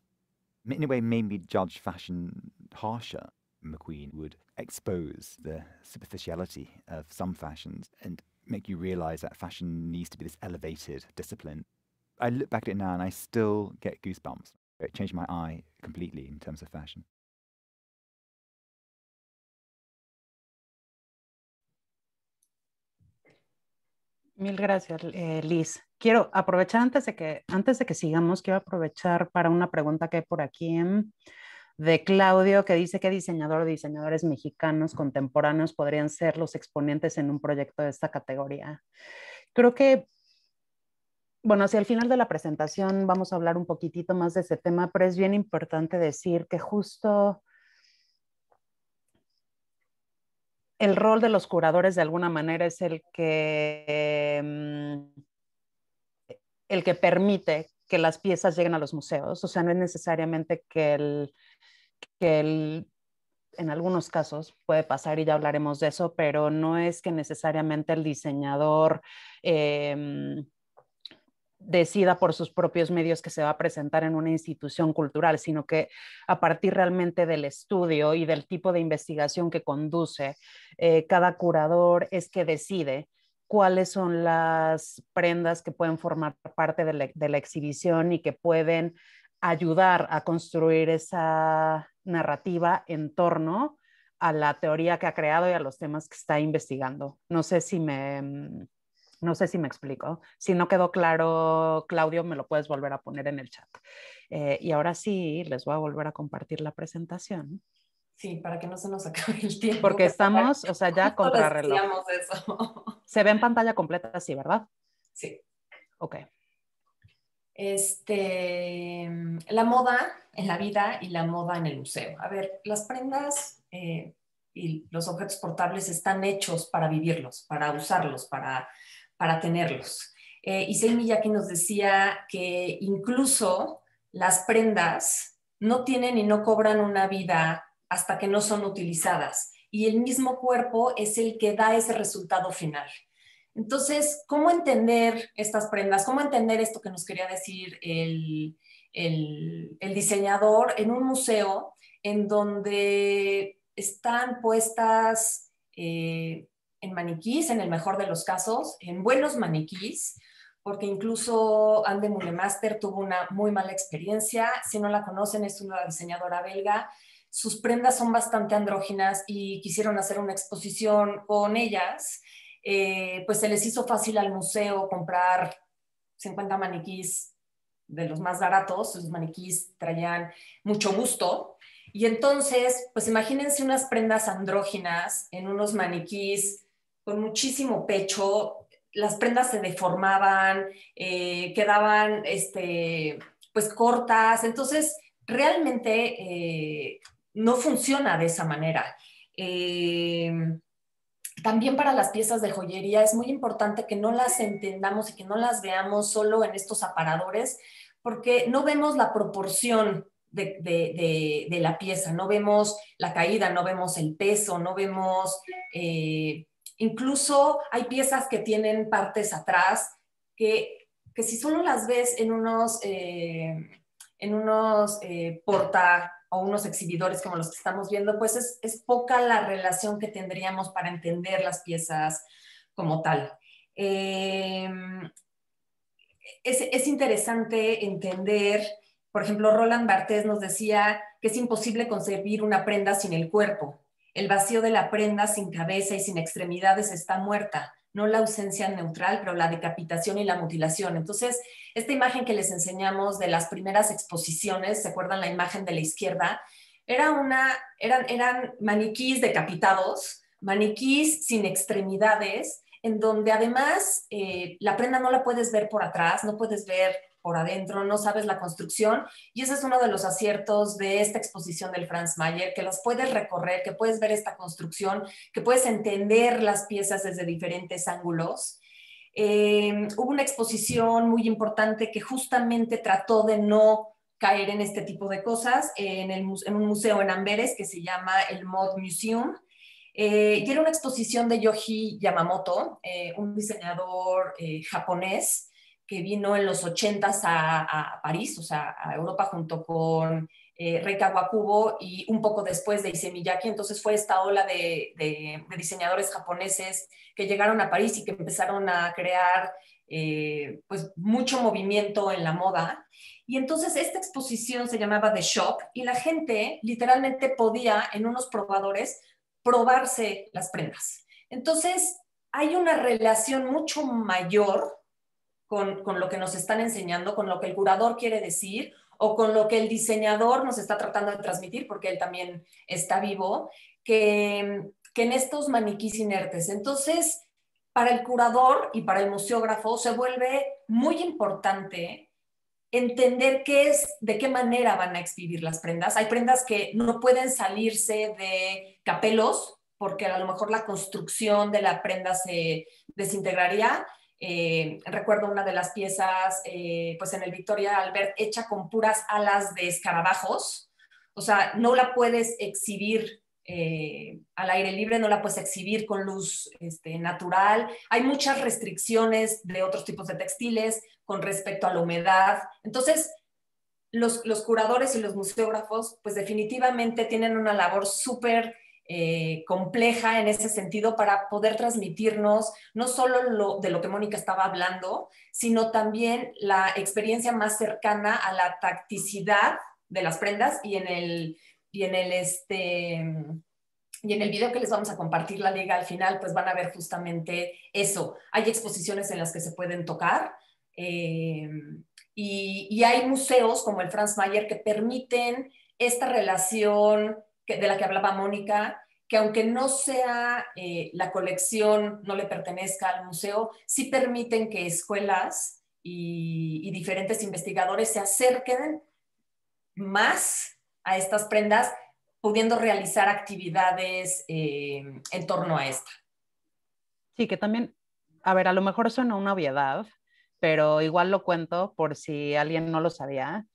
Speaker 4: In a way, made me judge fashion harsher. McQueen would expose the superficiality of some fashions and make you realize that fashion needs to be this elevated discipline. I look back at it now and I still get goosebumps. It changed my eye completely in terms of fashion.
Speaker 2: Mil gracias, Liz. Quiero aprovechar antes de que sigamos, quiero aprovechar para una pregunta que hay por aquí de Claudio, que dice qué diseñador o diseñadores mexicanos contemporáneos podrían ser los exponentes en un proyecto de esta categoría. Creo que, bueno, hacia el final de la presentación vamos a hablar un poquitito más de ese tema, pero es bien importante decir que justo el rol de los curadores de alguna manera es el que permite que las piezas lleguen a los museos. O sea, no es necesariamente que en algunos casos puede pasar y ya hablaremos de eso, pero no es que necesariamente el diseñador decida por sus propios medios que se va a presentar en una institución cultural, sino que a partir realmente del estudio y del tipo de investigación que conduce, cada curador es que decide cuáles son las prendas que pueden formar parte de la exhibición y que pueden ayudar a construir esa narrativa en torno a la teoría que ha creado y a los temas que está investigando. No sé si me explico. Si no quedó claro, Claudio, me lo puedes volver a poner en el chat. Y ahora sí, les voy a volver a compartir la presentación.
Speaker 3: Sí, para que no se nos acabe el tiempo.
Speaker 2: Porque estamos, o sea, ya contrarreloj.
Speaker 3: Eso.
Speaker 2: Se ve en pantalla completa, sí, ¿verdad?
Speaker 3: Sí.
Speaker 2: Ok.
Speaker 3: La moda en la vida y la moda en el museo. A ver, las prendas y los objetos portables están hechos para vivirlos, para usarlos, para tenerlos. Issei Miyake nos decía que incluso las prendas no tienen y no cobran una vida hasta que no son utilizadas. Y el mismo cuerpo es el que da ese resultado final. Entonces, ¿cómo entender estas prendas? ¿Cómo entender esto que nos quería decir el diseñador en un museo en donde están puestas en maniquís, en el mejor de los casos, en buenos maniquís, porque incluso Anne de Moullemaster tuvo una muy mala experiencia. Si no la conocen, es una diseñadora belga. Sus prendas son bastante andróginas y quisieron hacer una exposición con ellas. Pues se les hizo fácil al museo comprar 50 maniquís de los más baratos. Sus maniquís traían mucho gusto. Y entonces, pues imagínense unas prendas andróginas en unos maniquís con muchísimo pecho. Las prendas se deformaban, quedaban pues cortas. Entonces, realmente no funciona de esa manera. también para las piezas de joyería es muy importante que no las entendamos y que no las veamos solo en estos aparadores, porque no vemos la proporción de la pieza, no vemos la caída, no vemos el peso, no vemos... incluso hay piezas que tienen partes atrás que si solo las ves en unos porta o unos exhibidores como los que estamos viendo, pues es poca la relación que tendríamos para entender las piezas como tal. Es interesante entender, por ejemplo, Roland Barthes nos decía que es imposible concebir una prenda sin el cuerpo. El vacío de la prenda sin cabeza y sin extremidades está muerta. No la ausencia neutral, pero la decapitación y la mutilación. Entonces, esta imagen que les enseñamos de las primeras exposiciones, ¿se acuerdan la imagen de la izquierda? Eran maniquís decapitados, maniquís sin extremidades, en donde además la prenda no la puedes ver por atrás, no puedes ver por adentro, no sabes la construcción, y ese es uno de los aciertos de esta exposición del Franz Mayer, que los puedes recorrer, que puedes ver esta construcción, que puedes entender las piezas desde diferentes ángulos. Hubo una exposición muy importante que justamente trató de no caer en este tipo de cosas en un museo en Amberes que se llama el Mod Museum. Y era una exposición de Yohji Yamamoto, un diseñador japonés que vino en los 80s a París, o sea, a Europa junto con Rei Kawakubo y un poco después de Issey Miyake. Entonces fue esta ola de diseñadores japoneses que llegaron a París y que empezaron a crear pues mucho movimiento en la moda. Y entonces esta exposición se llamaba The Shop y la gente literalmente podía en unos probadores probarse las prendas. Entonces, hay una relación mucho mayor con lo que nos están enseñando, con lo que el curador quiere decir o con lo que el diseñador nos está tratando de transmitir, porque él también está vivo, que en estos maniquís inertes. Entonces, para el curador y para el museógrafo se vuelve muy importante entender de qué manera van a exhibir las prendas. Hay prendas que no pueden salirse de capelos porque a lo mejor la construcción de la prenda se desintegraría. Recuerdo una de las piezas pues en el Victoria Albert hecha con puras alas de escarabajos. O sea, no la puedes exhibir al aire libre, no la puedes exhibir con luz natural. Hay muchas restricciones de otros tipos de textiles con respecto a la humedad. Entonces, los curadores y los museógrafos, pues definitivamente tienen una labor súper compleja en ese sentido para poder transmitirnos no solo de lo que Mónica estaba hablando, sino también la experiencia más cercana a la tacticidad de las prendas y en el video que les vamos a compartir la liga al final, pues van a ver justamente eso. Hay exposiciones en las que se pueden tocar y hay museos como el Franz Mayer que permiten esta relación de la que hablaba Mónica, que aunque no sea la colección, no le pertenezca al museo, sí permiten que escuelas y diferentes investigadores se acerquen más a estas prendas, pudiendo realizar actividades en torno a esta.
Speaker 2: Sí, que también, a ver, a lo mejor suena una obviedad, pero igual lo cuento por si alguien no lo sabía.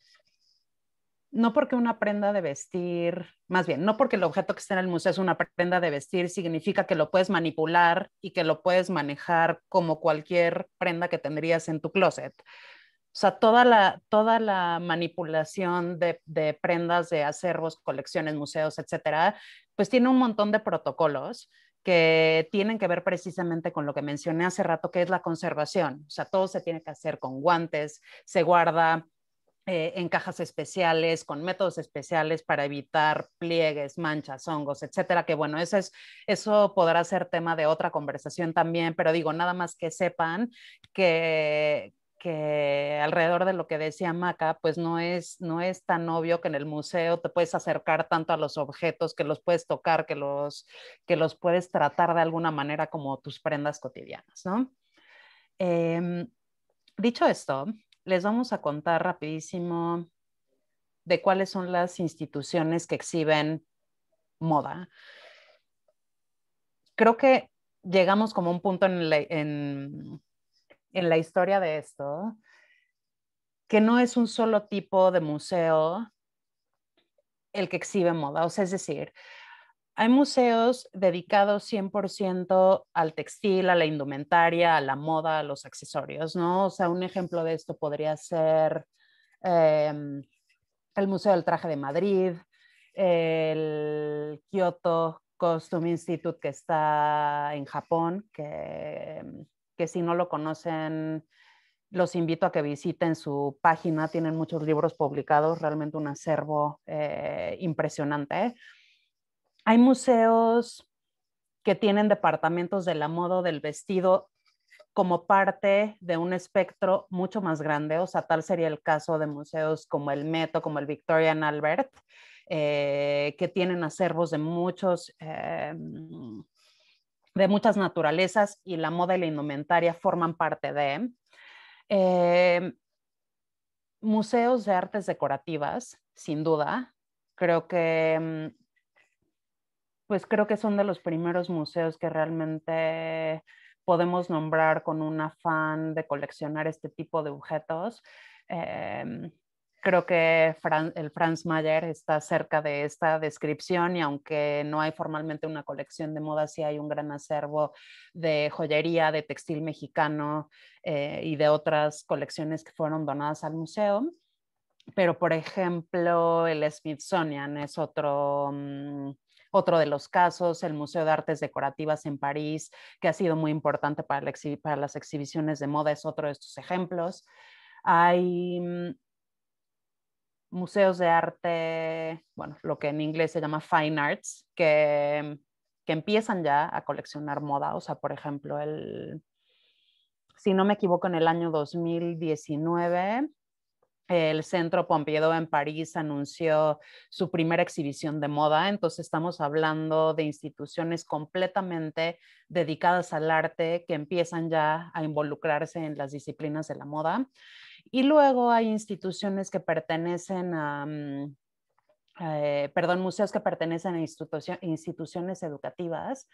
Speaker 2: No porque una prenda de vestir, más bien, no porque el objeto que está en el museo es una prenda de vestir, significa que lo puedes manipular y que lo puedes manejar como cualquier prenda que tendrías en tu closet. O sea, toda la manipulación de prendas, de acervos, colecciones, museos, etcétera, pues tiene un montón de protocolos que tienen que ver precisamente con lo que mencioné hace rato, que es la conservación. O sea, todo se tiene que hacer con guantes, se guarda en cajas especiales, con métodos especiales para evitar pliegues, manchas, hongos, etcétera, que bueno, eso podrá ser tema de otra conversación también, pero digo, nada más que sepan que alrededor de lo que decía Maca, pues no es tan obvio que en el museo te puedes acercar tanto a los objetos, que los puedes tocar, que los puedes tratar de alguna manera como tus prendas cotidianas, ¿no? Dicho esto, les vamos a contar rapidísimo de cuáles son las instituciones que exhiben moda. Creo que llegamos como a un punto en la historia de esto, que no es un solo tipo de museo el que exhibe moda. O sea, es decir, hay museos dedicados 100% al textil, a la indumentaria, a la moda, a los accesorios, ¿no? O sea, un ejemplo de esto podría ser el Museo del Traje de Madrid, el Kyoto Costume Institute que está en Japón, que si no lo conocen, los invito a que visiten su página, tienen muchos libros publicados, realmente un acervo impresionante. Hay museos que tienen departamentos de la moda o del vestido como parte de un espectro mucho más grande, o sea, tal sería el caso de museos como el Met o como el Victoria and Albert, que tienen acervos de muchas naturalezas y la moda y la indumentaria forman parte de. Museos de artes decorativas, sin duda, creo que son de los primeros museos que realmente podemos nombrar con un afán de coleccionar este tipo de objetos. Creo que el Franz Mayer está cerca de esta descripción y aunque no hay formalmente una colección de moda, sí hay un gran acervo de joyería, de textil mexicano y de otras colecciones que fueron donadas al museo. Pero, por ejemplo, el Smithsonian es otro de los casos, el Museo de Artes Decorativas en París, que ha sido muy importante para las exhibiciones de moda, es otro de estos ejemplos. Hay museos de arte, bueno, lo que en inglés se llama fine arts, que empiezan ya a coleccionar moda. O sea, por ejemplo, si no me equivoco, en el año 2019, el Centro Pompidou en París anunció su primera exhibición de moda, entonces estamos hablando de instituciones completamente dedicadas al arte que empiezan ya a involucrarse en las disciplinas de la moda. Y luego hay instituciones que pertenecen a, museos que pertenecen a instituciones educativas.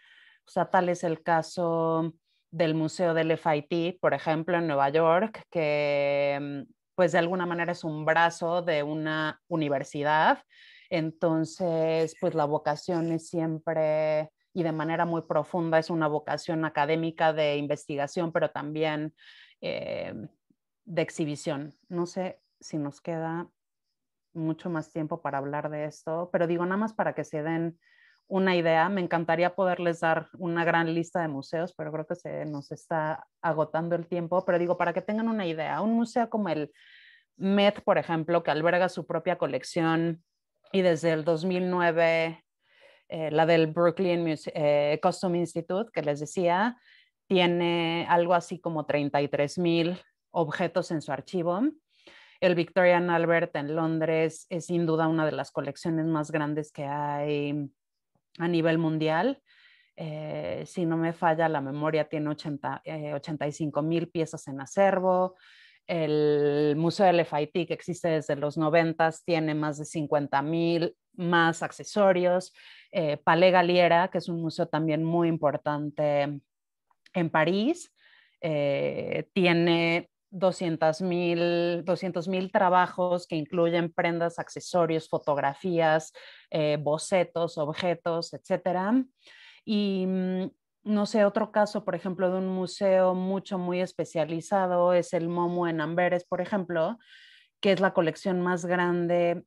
Speaker 2: O sea, tal es el caso del Museo del FIT, por ejemplo, en Nueva York, que pues de alguna manera es un brazo de una universidad. Entonces, pues la vocación es siempre y de manera muy profunda, es una vocación académica de investigación, pero también de exhibición. No sé si nos queda mucho más tiempo para hablar de esto, pero digo nada más para que se den una idea. Me encantaría poderles dar una gran lista de museos, pero creo que se nos está agotando el tiempo. Pero digo, para que tengan una idea, un museo como el Met, por ejemplo, que alberga su propia colección y desde el 2009 la del Brooklyn Costume Institute, que les decía, tiene algo así como 33,000 objetos en su archivo. El Victoria and Albert en Londres es sin duda una de las colecciones más grandes que hay a nivel mundial. Si no me falla la memoria, tiene 85,000 piezas en acervo. El Museo del FIT, que existe desde los 90, tiene más de 50,000 más accesorios. Palais Galliera, que es un museo también muy importante en París, tiene 200,000 trabajos que incluyen prendas, accesorios, fotografías, bocetos, objetos, etcétera. Y no sé, otro caso, por ejemplo, de un museo muy especializado es el MoMU en Amberes, por ejemplo, que es la colección más grande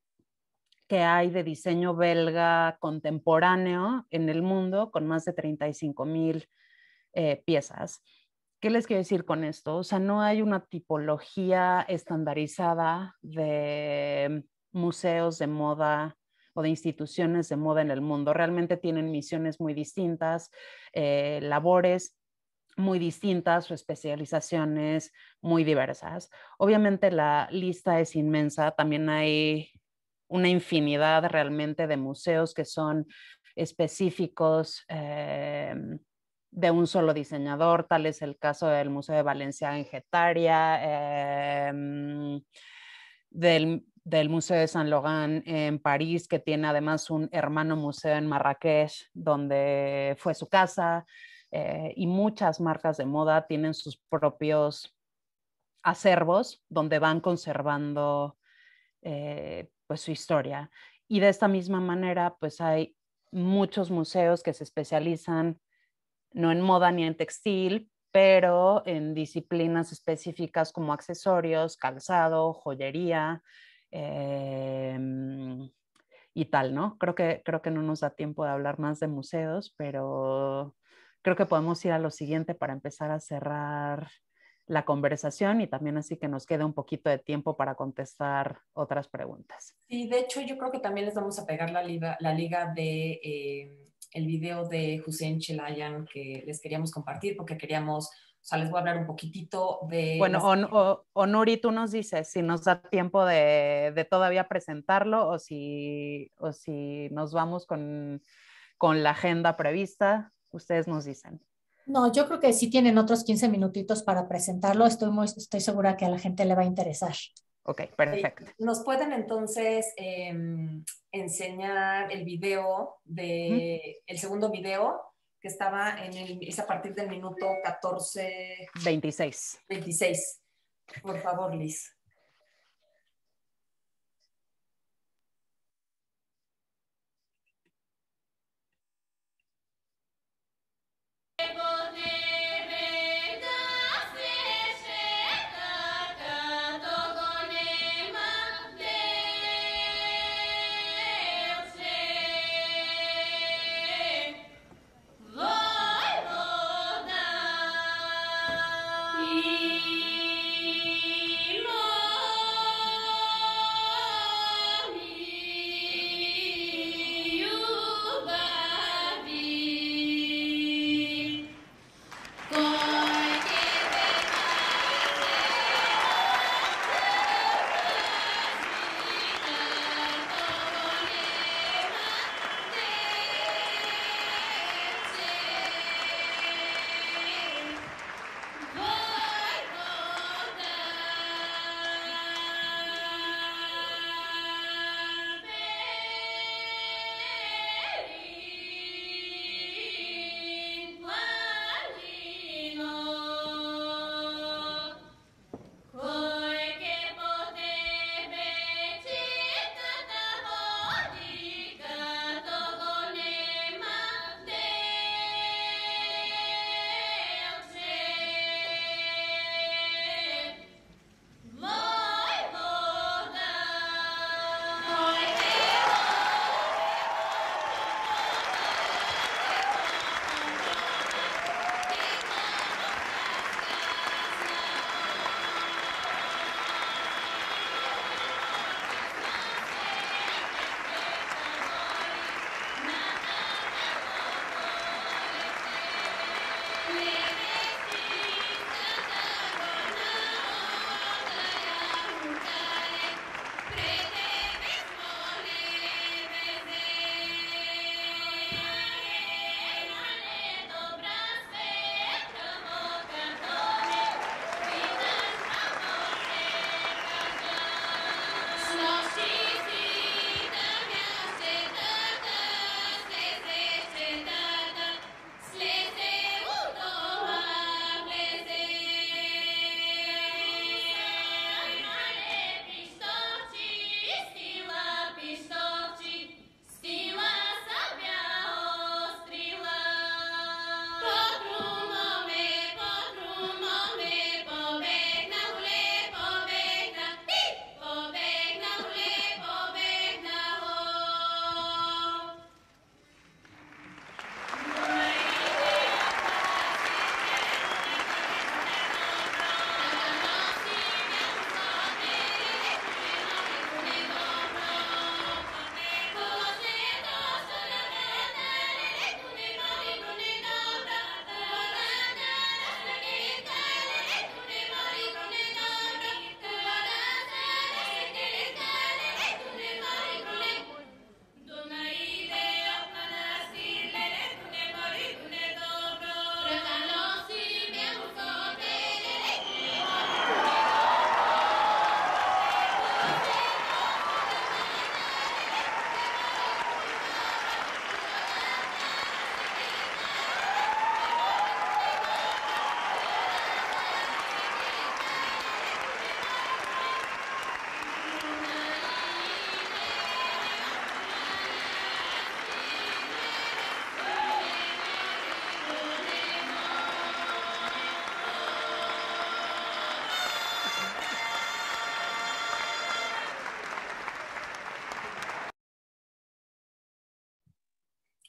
Speaker 2: que hay de diseño belga contemporáneo en el mundo, con más de 35,000 piezas. ¿Qué les quiero decir con esto? O sea, no hay una tipología estandarizada de museos de moda o de instituciones de moda en el mundo. Realmente tienen misiones muy distintas, labores muy distintas o especializaciones muy diversas. Obviamente la lista es inmensa, también hay una infinidad realmente de museos que son específicos de un solo diseñador, tal es el caso del Museo de Valencia en Getaria, del Museo de Saint Laurent en París, que tiene además un hermano museo en Marrakech, donde fue su casa. y muchas marcas de moda tienen sus propios acervos donde van conservando pues su historia. Y de esta misma manera, pues hay muchos museos que se especializan no en moda ni en textil, pero en disciplinas específicas como accesorios, calzado, joyería y tal, ¿no? Creo que no nos da tiempo de hablar más de museos, pero creo que podemos ir a lo siguiente para empezar a cerrar la conversación y también así que nos quede un poquito de tiempo para contestar otras preguntas.
Speaker 3: Sí, de hecho yo creo que también les vamos a pegar la liga de el video de Hussein Chelayan que les queríamos compartir porque queríamos, o sea, les voy a hablar un poquitito de...
Speaker 2: Bueno, o Nuri, tú nos dices si nos da tiempo de todavía presentarlo o si nos vamos con la agenda prevista, ustedes nos dicen.
Speaker 1: No, yo creo que sí tienen otros 15 minutitos para presentarlo. Estoy segura que a la gente le va a interesar.
Speaker 2: Ok, perfecto.
Speaker 3: ¿Nos pueden entonces enseñar el video el segundo video que estaba es a partir del minuto
Speaker 2: 26.
Speaker 3: Por favor, Liz.
Speaker 5: Lord.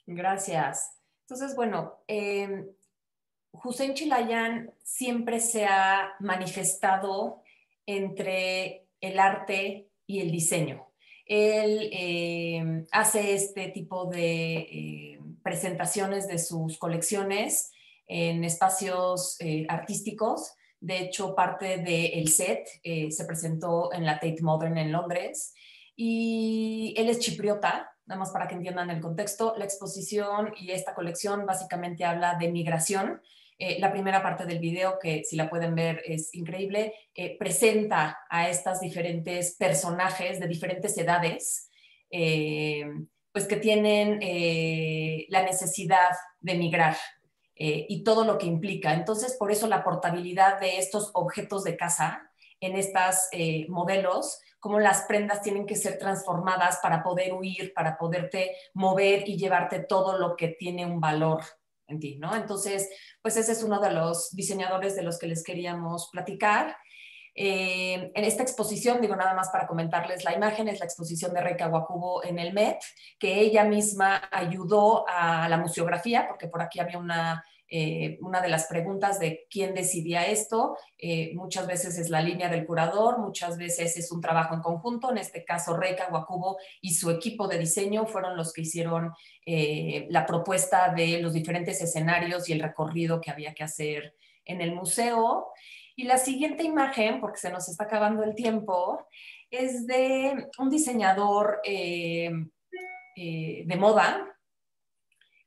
Speaker 3: Gracias. Entonces, bueno, Hussein Chelayan siempre se ha manifestado entre el arte y el diseño. Él hace este tipo de presentaciones de sus colecciones en espacios artísticos. De hecho, parte del set se presentó en la Tate Modern en Londres. Y él es chipriota, nada más para que entiendan el contexto. La exposición y esta colección básicamente habla de migración. La primera parte del video, que si la pueden ver es increíble, presenta a estas diferentes personajes de diferentes edades, pues que tienen la necesidad de migrar y todo lo que implica. Entonces, por eso la portabilidad de estos objetos de casa en estas modelos, cómo las prendas tienen que ser transformadas para poder huir, para poderte mover y llevarte todo lo que tiene un valor en ti, ¿no? Entonces, pues ese es uno de los diseñadores de los que les queríamos platicar. En esta exposición, digo nada más para comentarles la imagen, es la exposición de Rei Kawakubo en el Met, que ella misma ayudó a la museografía, porque por aquí había una de las preguntas de quién decidía esto. Muchas veces es la línea del curador, muchas veces es un trabajo en conjunto. En este caso, Rei Kawakubo y su equipo de diseño fueron los que hicieron la propuesta de los diferentes escenarios y el recorrido que había que hacer en el museo. Y la siguiente imagen, porque se nos está acabando el tiempo, es de un diseñador de moda,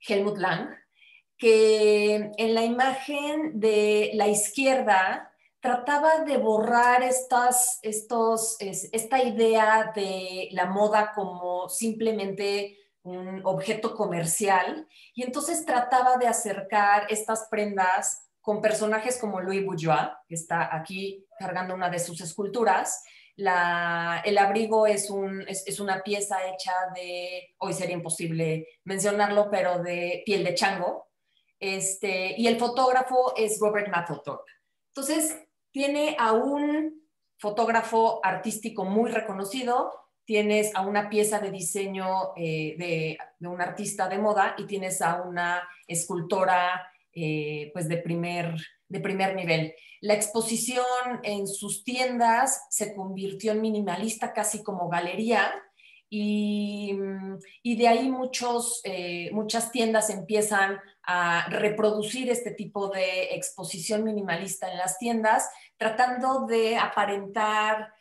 Speaker 3: Helmut Lang, que en la imagen de la izquierda trataba de borrar esta idea de la moda como simplemente un objeto comercial, y entonces trataba de acercar estas prendas con personajes como Louis Bourgeois, que está aquí cargando una de sus esculturas. El abrigo es una pieza hecha de, hoy sería imposible mencionarlo, pero de piel de chango. Y el fotógrafo es Robert Mapplethorpe. Entonces, tiene a un fotógrafo artístico muy reconocido, tienes a una pieza de diseño de un artista de moda y tienes a una escultora pues de primer nivel. La exposición en sus tiendas se convirtió en minimalista, casi como galería, y de ahí muchas tiendas empiezan a reproducir este tipo de exposición minimalista en las tiendas, tratando de aparentar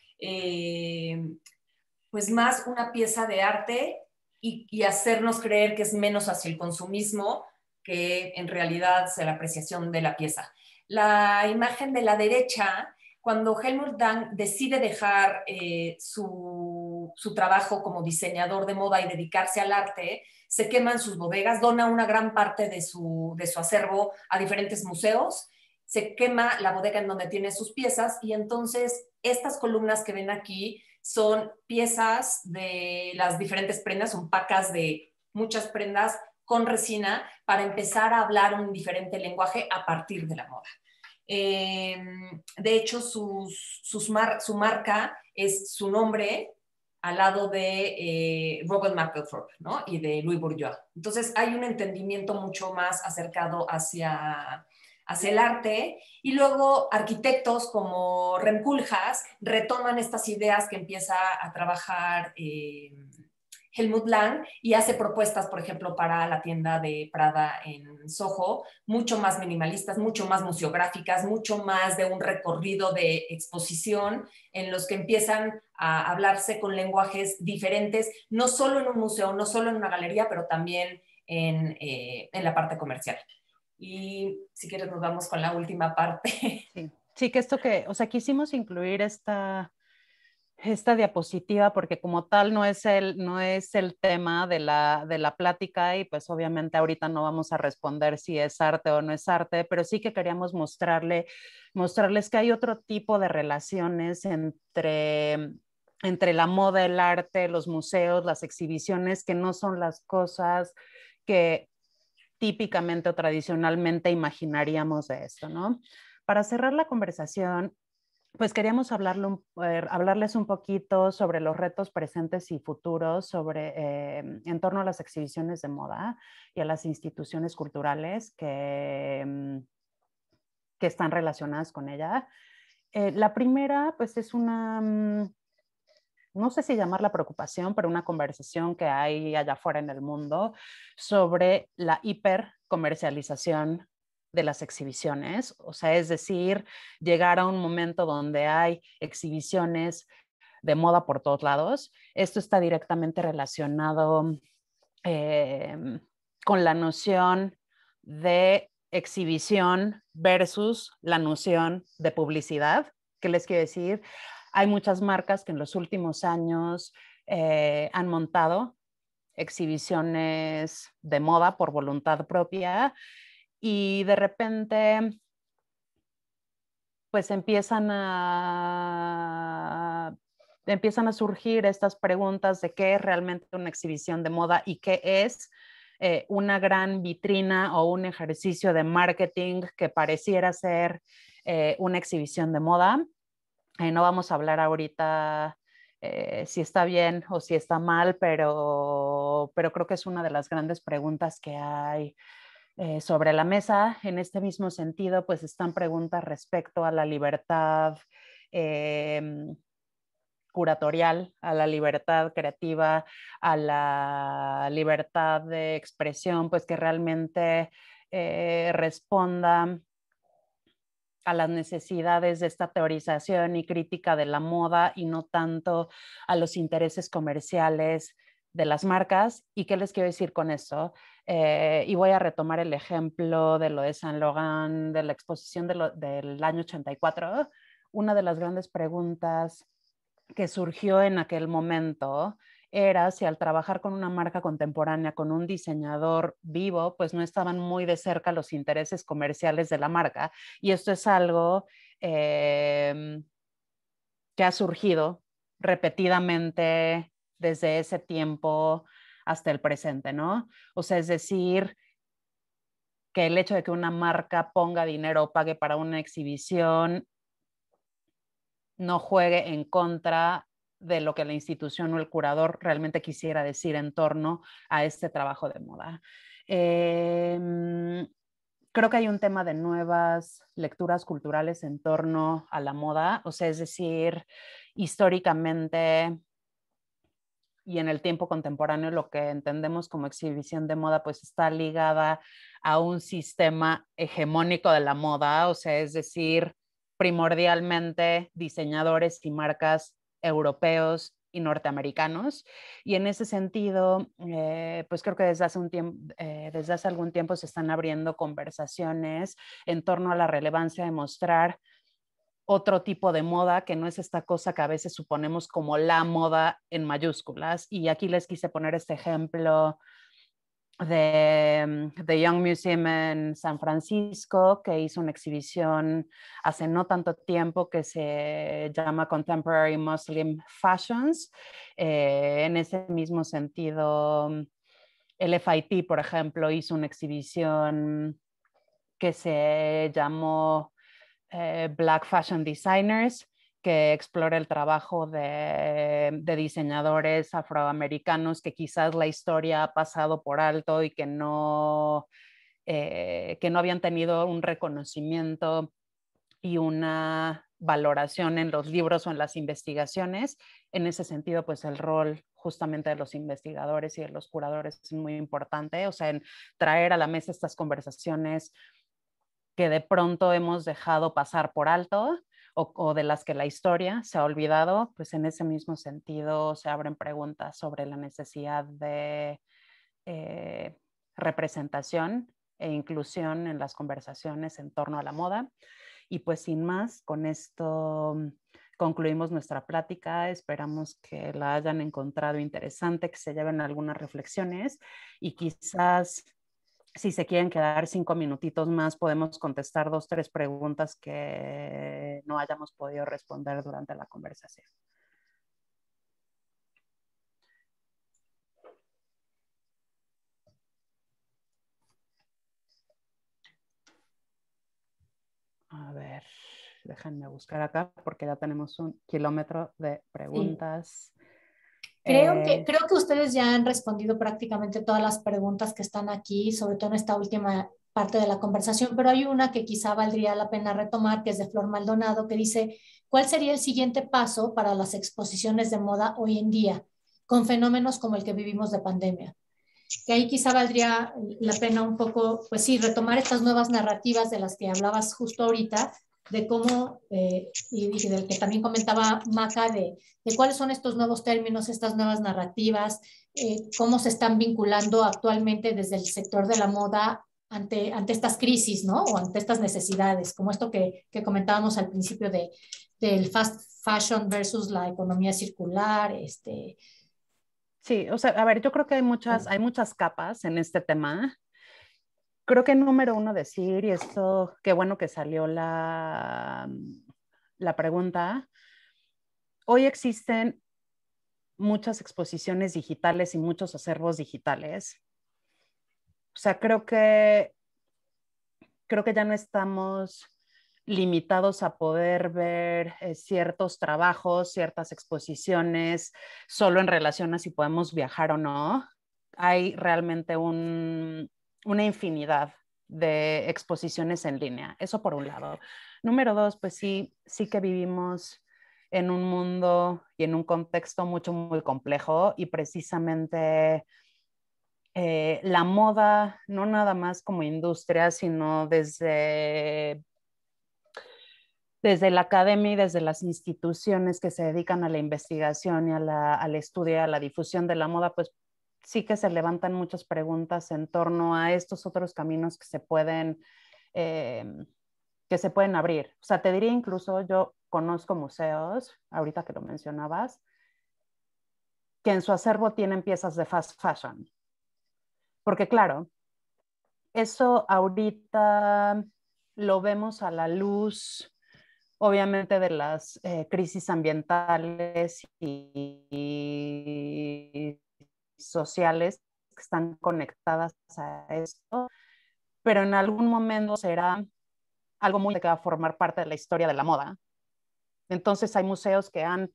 Speaker 3: pues más una pieza de arte y hacernos creer que es menos hacia el consumismo que en realidad hacia la apreciación de la pieza. La imagen de la derecha, cuando Helmut Lang decide dejar su trabajo como diseñador de moda y dedicarse al arte, se queman sus bodegas, dona una gran parte de su acervo a diferentes museos, se quema la bodega en donde tiene sus piezas, y entonces estas columnas que ven aquí son piezas de las diferentes prendas, son pacas de muchas prendas con resina para empezar a hablar un diferente lenguaje a partir de la moda. De hecho, su marca es su nombre al lado de Robert Mapplethorpe, ¿no? Y de Louis Bourgeois. Entonces hay un entendimiento mucho más acercado hacia el arte, y luego arquitectos como Rem Koolhaas retoman estas ideas que empieza a trabajar Helmut Lang, y hace propuestas, por ejemplo, para la tienda de Prada en Soho, mucho más minimalistas, mucho más museográficas, mucho más de un recorrido de exposición en los que empiezan a hablarse con lenguajes diferentes, no solo en un museo, no solo en una galería, pero también en la parte comercial. Y si quieres nos vamos con la última parte.
Speaker 2: Sí, que o sea, quisimos incluir esta diapositiva porque como tal no es el tema de la plática, y pues obviamente ahorita no vamos a responder si es arte o no es arte, pero sí que queríamos mostrarles que hay otro tipo de relaciones entre la moda, el arte, los museos, las exhibiciones, que no son las cosas que típicamente o tradicionalmente imaginaríamos de esto, ¿no? Para cerrar la conversación, pues queríamos hablarles un poquito sobre los retos presentes y futuros en torno a las exhibiciones de moda y a las instituciones culturales que están relacionadas con ella. La primera, pues es no sé si llamarla preocupación, pero una conversación que hay allá afuera en el mundo sobre la hipercomercialización de las exhibiciones, o sea, es decir, llegar a un momento donde hay exhibiciones de moda por todos lados. Esto está directamente relacionado con la noción de exhibición versus la noción de publicidad. ¿Qué les quiero decir? Hay muchas marcas que en los últimos años han montado exhibiciones de moda por voluntad propia y de repente pues empiezan a surgir estas preguntas de qué es realmente una exhibición de moda y qué es una gran vitrina o un ejercicio de marketing que pareciera ser una exhibición de moda. No vamos a hablar ahorita si está bien o si está mal, pero creo que es una de las grandes preguntas que hay sobre la mesa. En este mismo sentido, pues están preguntas respecto a la libertad curatorial, a la libertad creativa, a la libertad de expresión, pues que realmente responda a las necesidades de esta teorización y crítica de la moda y no tanto a los intereses comerciales de las marcas. ¿Y qué les quiero decir con eso? Y voy a retomar el ejemplo de lo de Saint Laurent, de la exposición del año 84. Una de las grandes preguntas que surgió en aquel momento era si al trabajar con una marca contemporánea, con un diseñador vivo, pues no estaban muy de cerca los intereses comerciales de la marca. Y esto es algo que ha surgido repetidamente desde ese tiempo hasta el presente, ¿no? O sea, es decir, que el hecho de que una marca ponga dinero o pague para una exhibición no juegue en contra de lo que la institución o el curador realmente quisiera decir en torno a este trabajo de moda. Creo que hay un tema de nuevas lecturas culturales en torno a la moda, o sea, es decir, históricamente y en el tiempo contemporáneo lo que entendemos como exhibición de moda pues está ligada a un sistema hegemónico de la moda, o sea, es decir, primordialmente diseñadores y marcas europeos y norteamericanos. Y en ese sentido, pues creo que desde hace algún tiempo se están abriendo conversaciones en torno a la relevancia de mostrar otro tipo de moda que no es esta cosa que a veces suponemos como la moda en mayúsculas. Y aquí les quise poner este ejemplo de The Young Museum en San Francisco, que hizo una exhibición hace no tanto tiempo que se llama Contemporary Muslim Fashions. En ese mismo sentido, el FIT, por ejemplo, hizo una exhibición que se llamó Black Fashion Designers, que explora el trabajo de diseñadores afroamericanos que quizás la historia ha pasado por alto y que no habían tenido un reconocimiento y una valoración en los libros o en las investigaciones. En ese sentido, pues el rol justamente de los investigadores y de los curadores es muy importante, o sea, en traer a la mesa estas conversaciones que de pronto hemos dejado pasar por alto o de las que la historia se ha olvidado, pues en ese mismo sentido se abren preguntas sobre la necesidad de representación e inclusión en las conversaciones en torno a la moda. Y pues sin más, con esto concluimos nuestra plática. Esperamos que la hayan encontrado interesante, que se lleven algunas reflexiones y quizás si se quieren quedar 5 minutitos más, podemos contestar 2, 3 preguntas que no hayamos podido responder durante la conversación. A ver. déjenme buscar acá porque ya tenemos 1 kilómetro de preguntas.
Speaker 1: Sí. Creo que ustedes ya han respondido prácticamente todas las preguntas que están aquí, sobre todo en esta última parte de la conversación, pero hay una que quizá valdría la pena retomar, que es de Flor Maldonado, que dice, ¿cuál sería el siguiente paso para las exposiciones de moda hoy en día, con fenómenos como el que vivimos de pandemia? Que ahí quizá valdría la pena un poco, pues sí, retomar estas nuevas narrativas de las que hablabas justo ahorita, de cómo, y del que también comentaba Maca, de cuáles son estos nuevos términos, estas nuevas narrativas, cómo se están vinculando actualmente desde el sector de la moda ante estas crisis, ¿no? O ante estas necesidades, como esto que comentábamos al principio del fast fashion versus la economía circular,
Speaker 2: Sí, o sea, a ver, yo creo que hay muchas capas en este tema. Creo que número uno decir, y esto, qué bueno que salió la pregunta, hoy existen muchas exposiciones digitales y muchos acervos digitales. O sea, creo que ya no estamos limitados a poder ver ciertos trabajos, ciertas exposiciones, solo en relación a si podemos viajar o no. Hay realmente una infinidad de exposiciones en línea. Eso por un lado. Número dos, pues sí que vivimos en un mundo y en un contexto muy complejo y precisamente la moda, no nada más como industria, sino desde la academia y desde las instituciones que se dedican a la investigación y al estudio y a la difusión de la moda, pues sí que se levantan muchas preguntas en torno a estos otros caminos eh, que se pueden abrir. O sea, te diría incluso, yo conozco museos, ahorita que lo mencionabas, que en su acervo tienen piezas de fast fashion. Porque claro, eso ahorita lo vemos a la luz, obviamente, de las crisis ambientales y sociales que están conectadas a esto, pero en algún momento será algo muy que va a formar parte de la historia de la moda. Entonces hay museos que han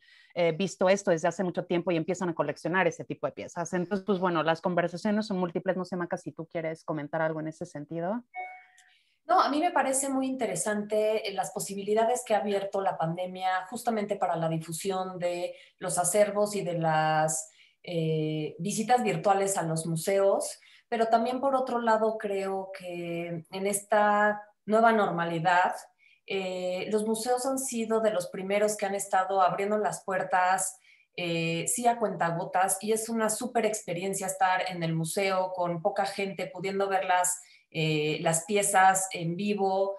Speaker 2: visto esto desde hace mucho tiempo y empiezan a coleccionar ese tipo de piezas. Entonces, pues bueno, las conversaciones son múltiples. No sé, Maca, si tú quieres comentar algo en ese sentido.
Speaker 3: No, a mí me parece muy interesante las posibilidades que ha abierto la pandemia justamente para la difusión de los acervos y de las visitas virtuales a los museos, pero también por otro lado creo que en esta nueva normalidad los museos han sido de los primeros que han estado abriendo las puertas sí a cuentagotas y es una súper experiencia estar en el museo con poca gente, pudiendo verlas las piezas en vivo,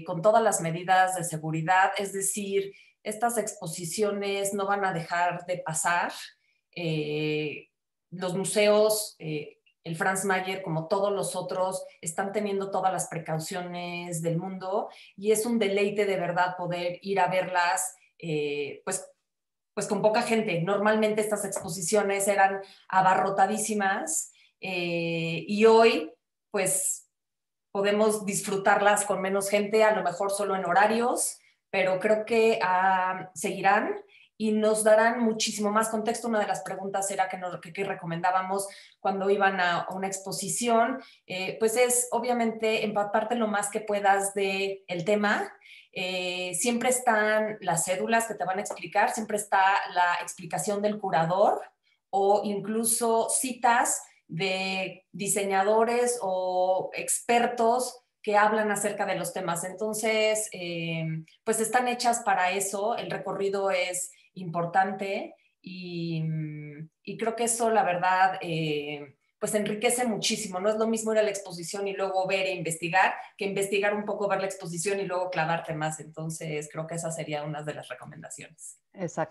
Speaker 3: con todas las medidas de seguridad. Es decir, estas exposiciones no van a dejar de pasar. Los museos, el Franz Mayer, como todos los otros, están teniendo todas las precauciones del mundo y es un deleite de verdad poder ir a verlas, pues con poca gente. Normalmente estas exposiciones eran abarrotadísimas y hoy pues podemos disfrutarlas con menos gente, a lo mejor solo en horarios, pero creo que seguirán y nos darán muchísimo más contexto. Una de las preguntas era que recomendábamos cuando iban a una exposición, pues es obviamente empaparte lo más que puedas del tema. Siempre están las cédulas que te van a explicar, siempre está la explicación del curador o incluso citas de diseñadores o expertos que hablan acerca de los temas. Entonces, pues están hechas para eso, el recorrido es importante y creo que eso, la verdad, pues enriquece muchísimo. No es lo mismo ir a la exposición y luego ver e investigar, que investigar un poco, ver la exposición y luego clavarte más. Entonces, creo que esa sería una de las recomendaciones.
Speaker 2: Exacto.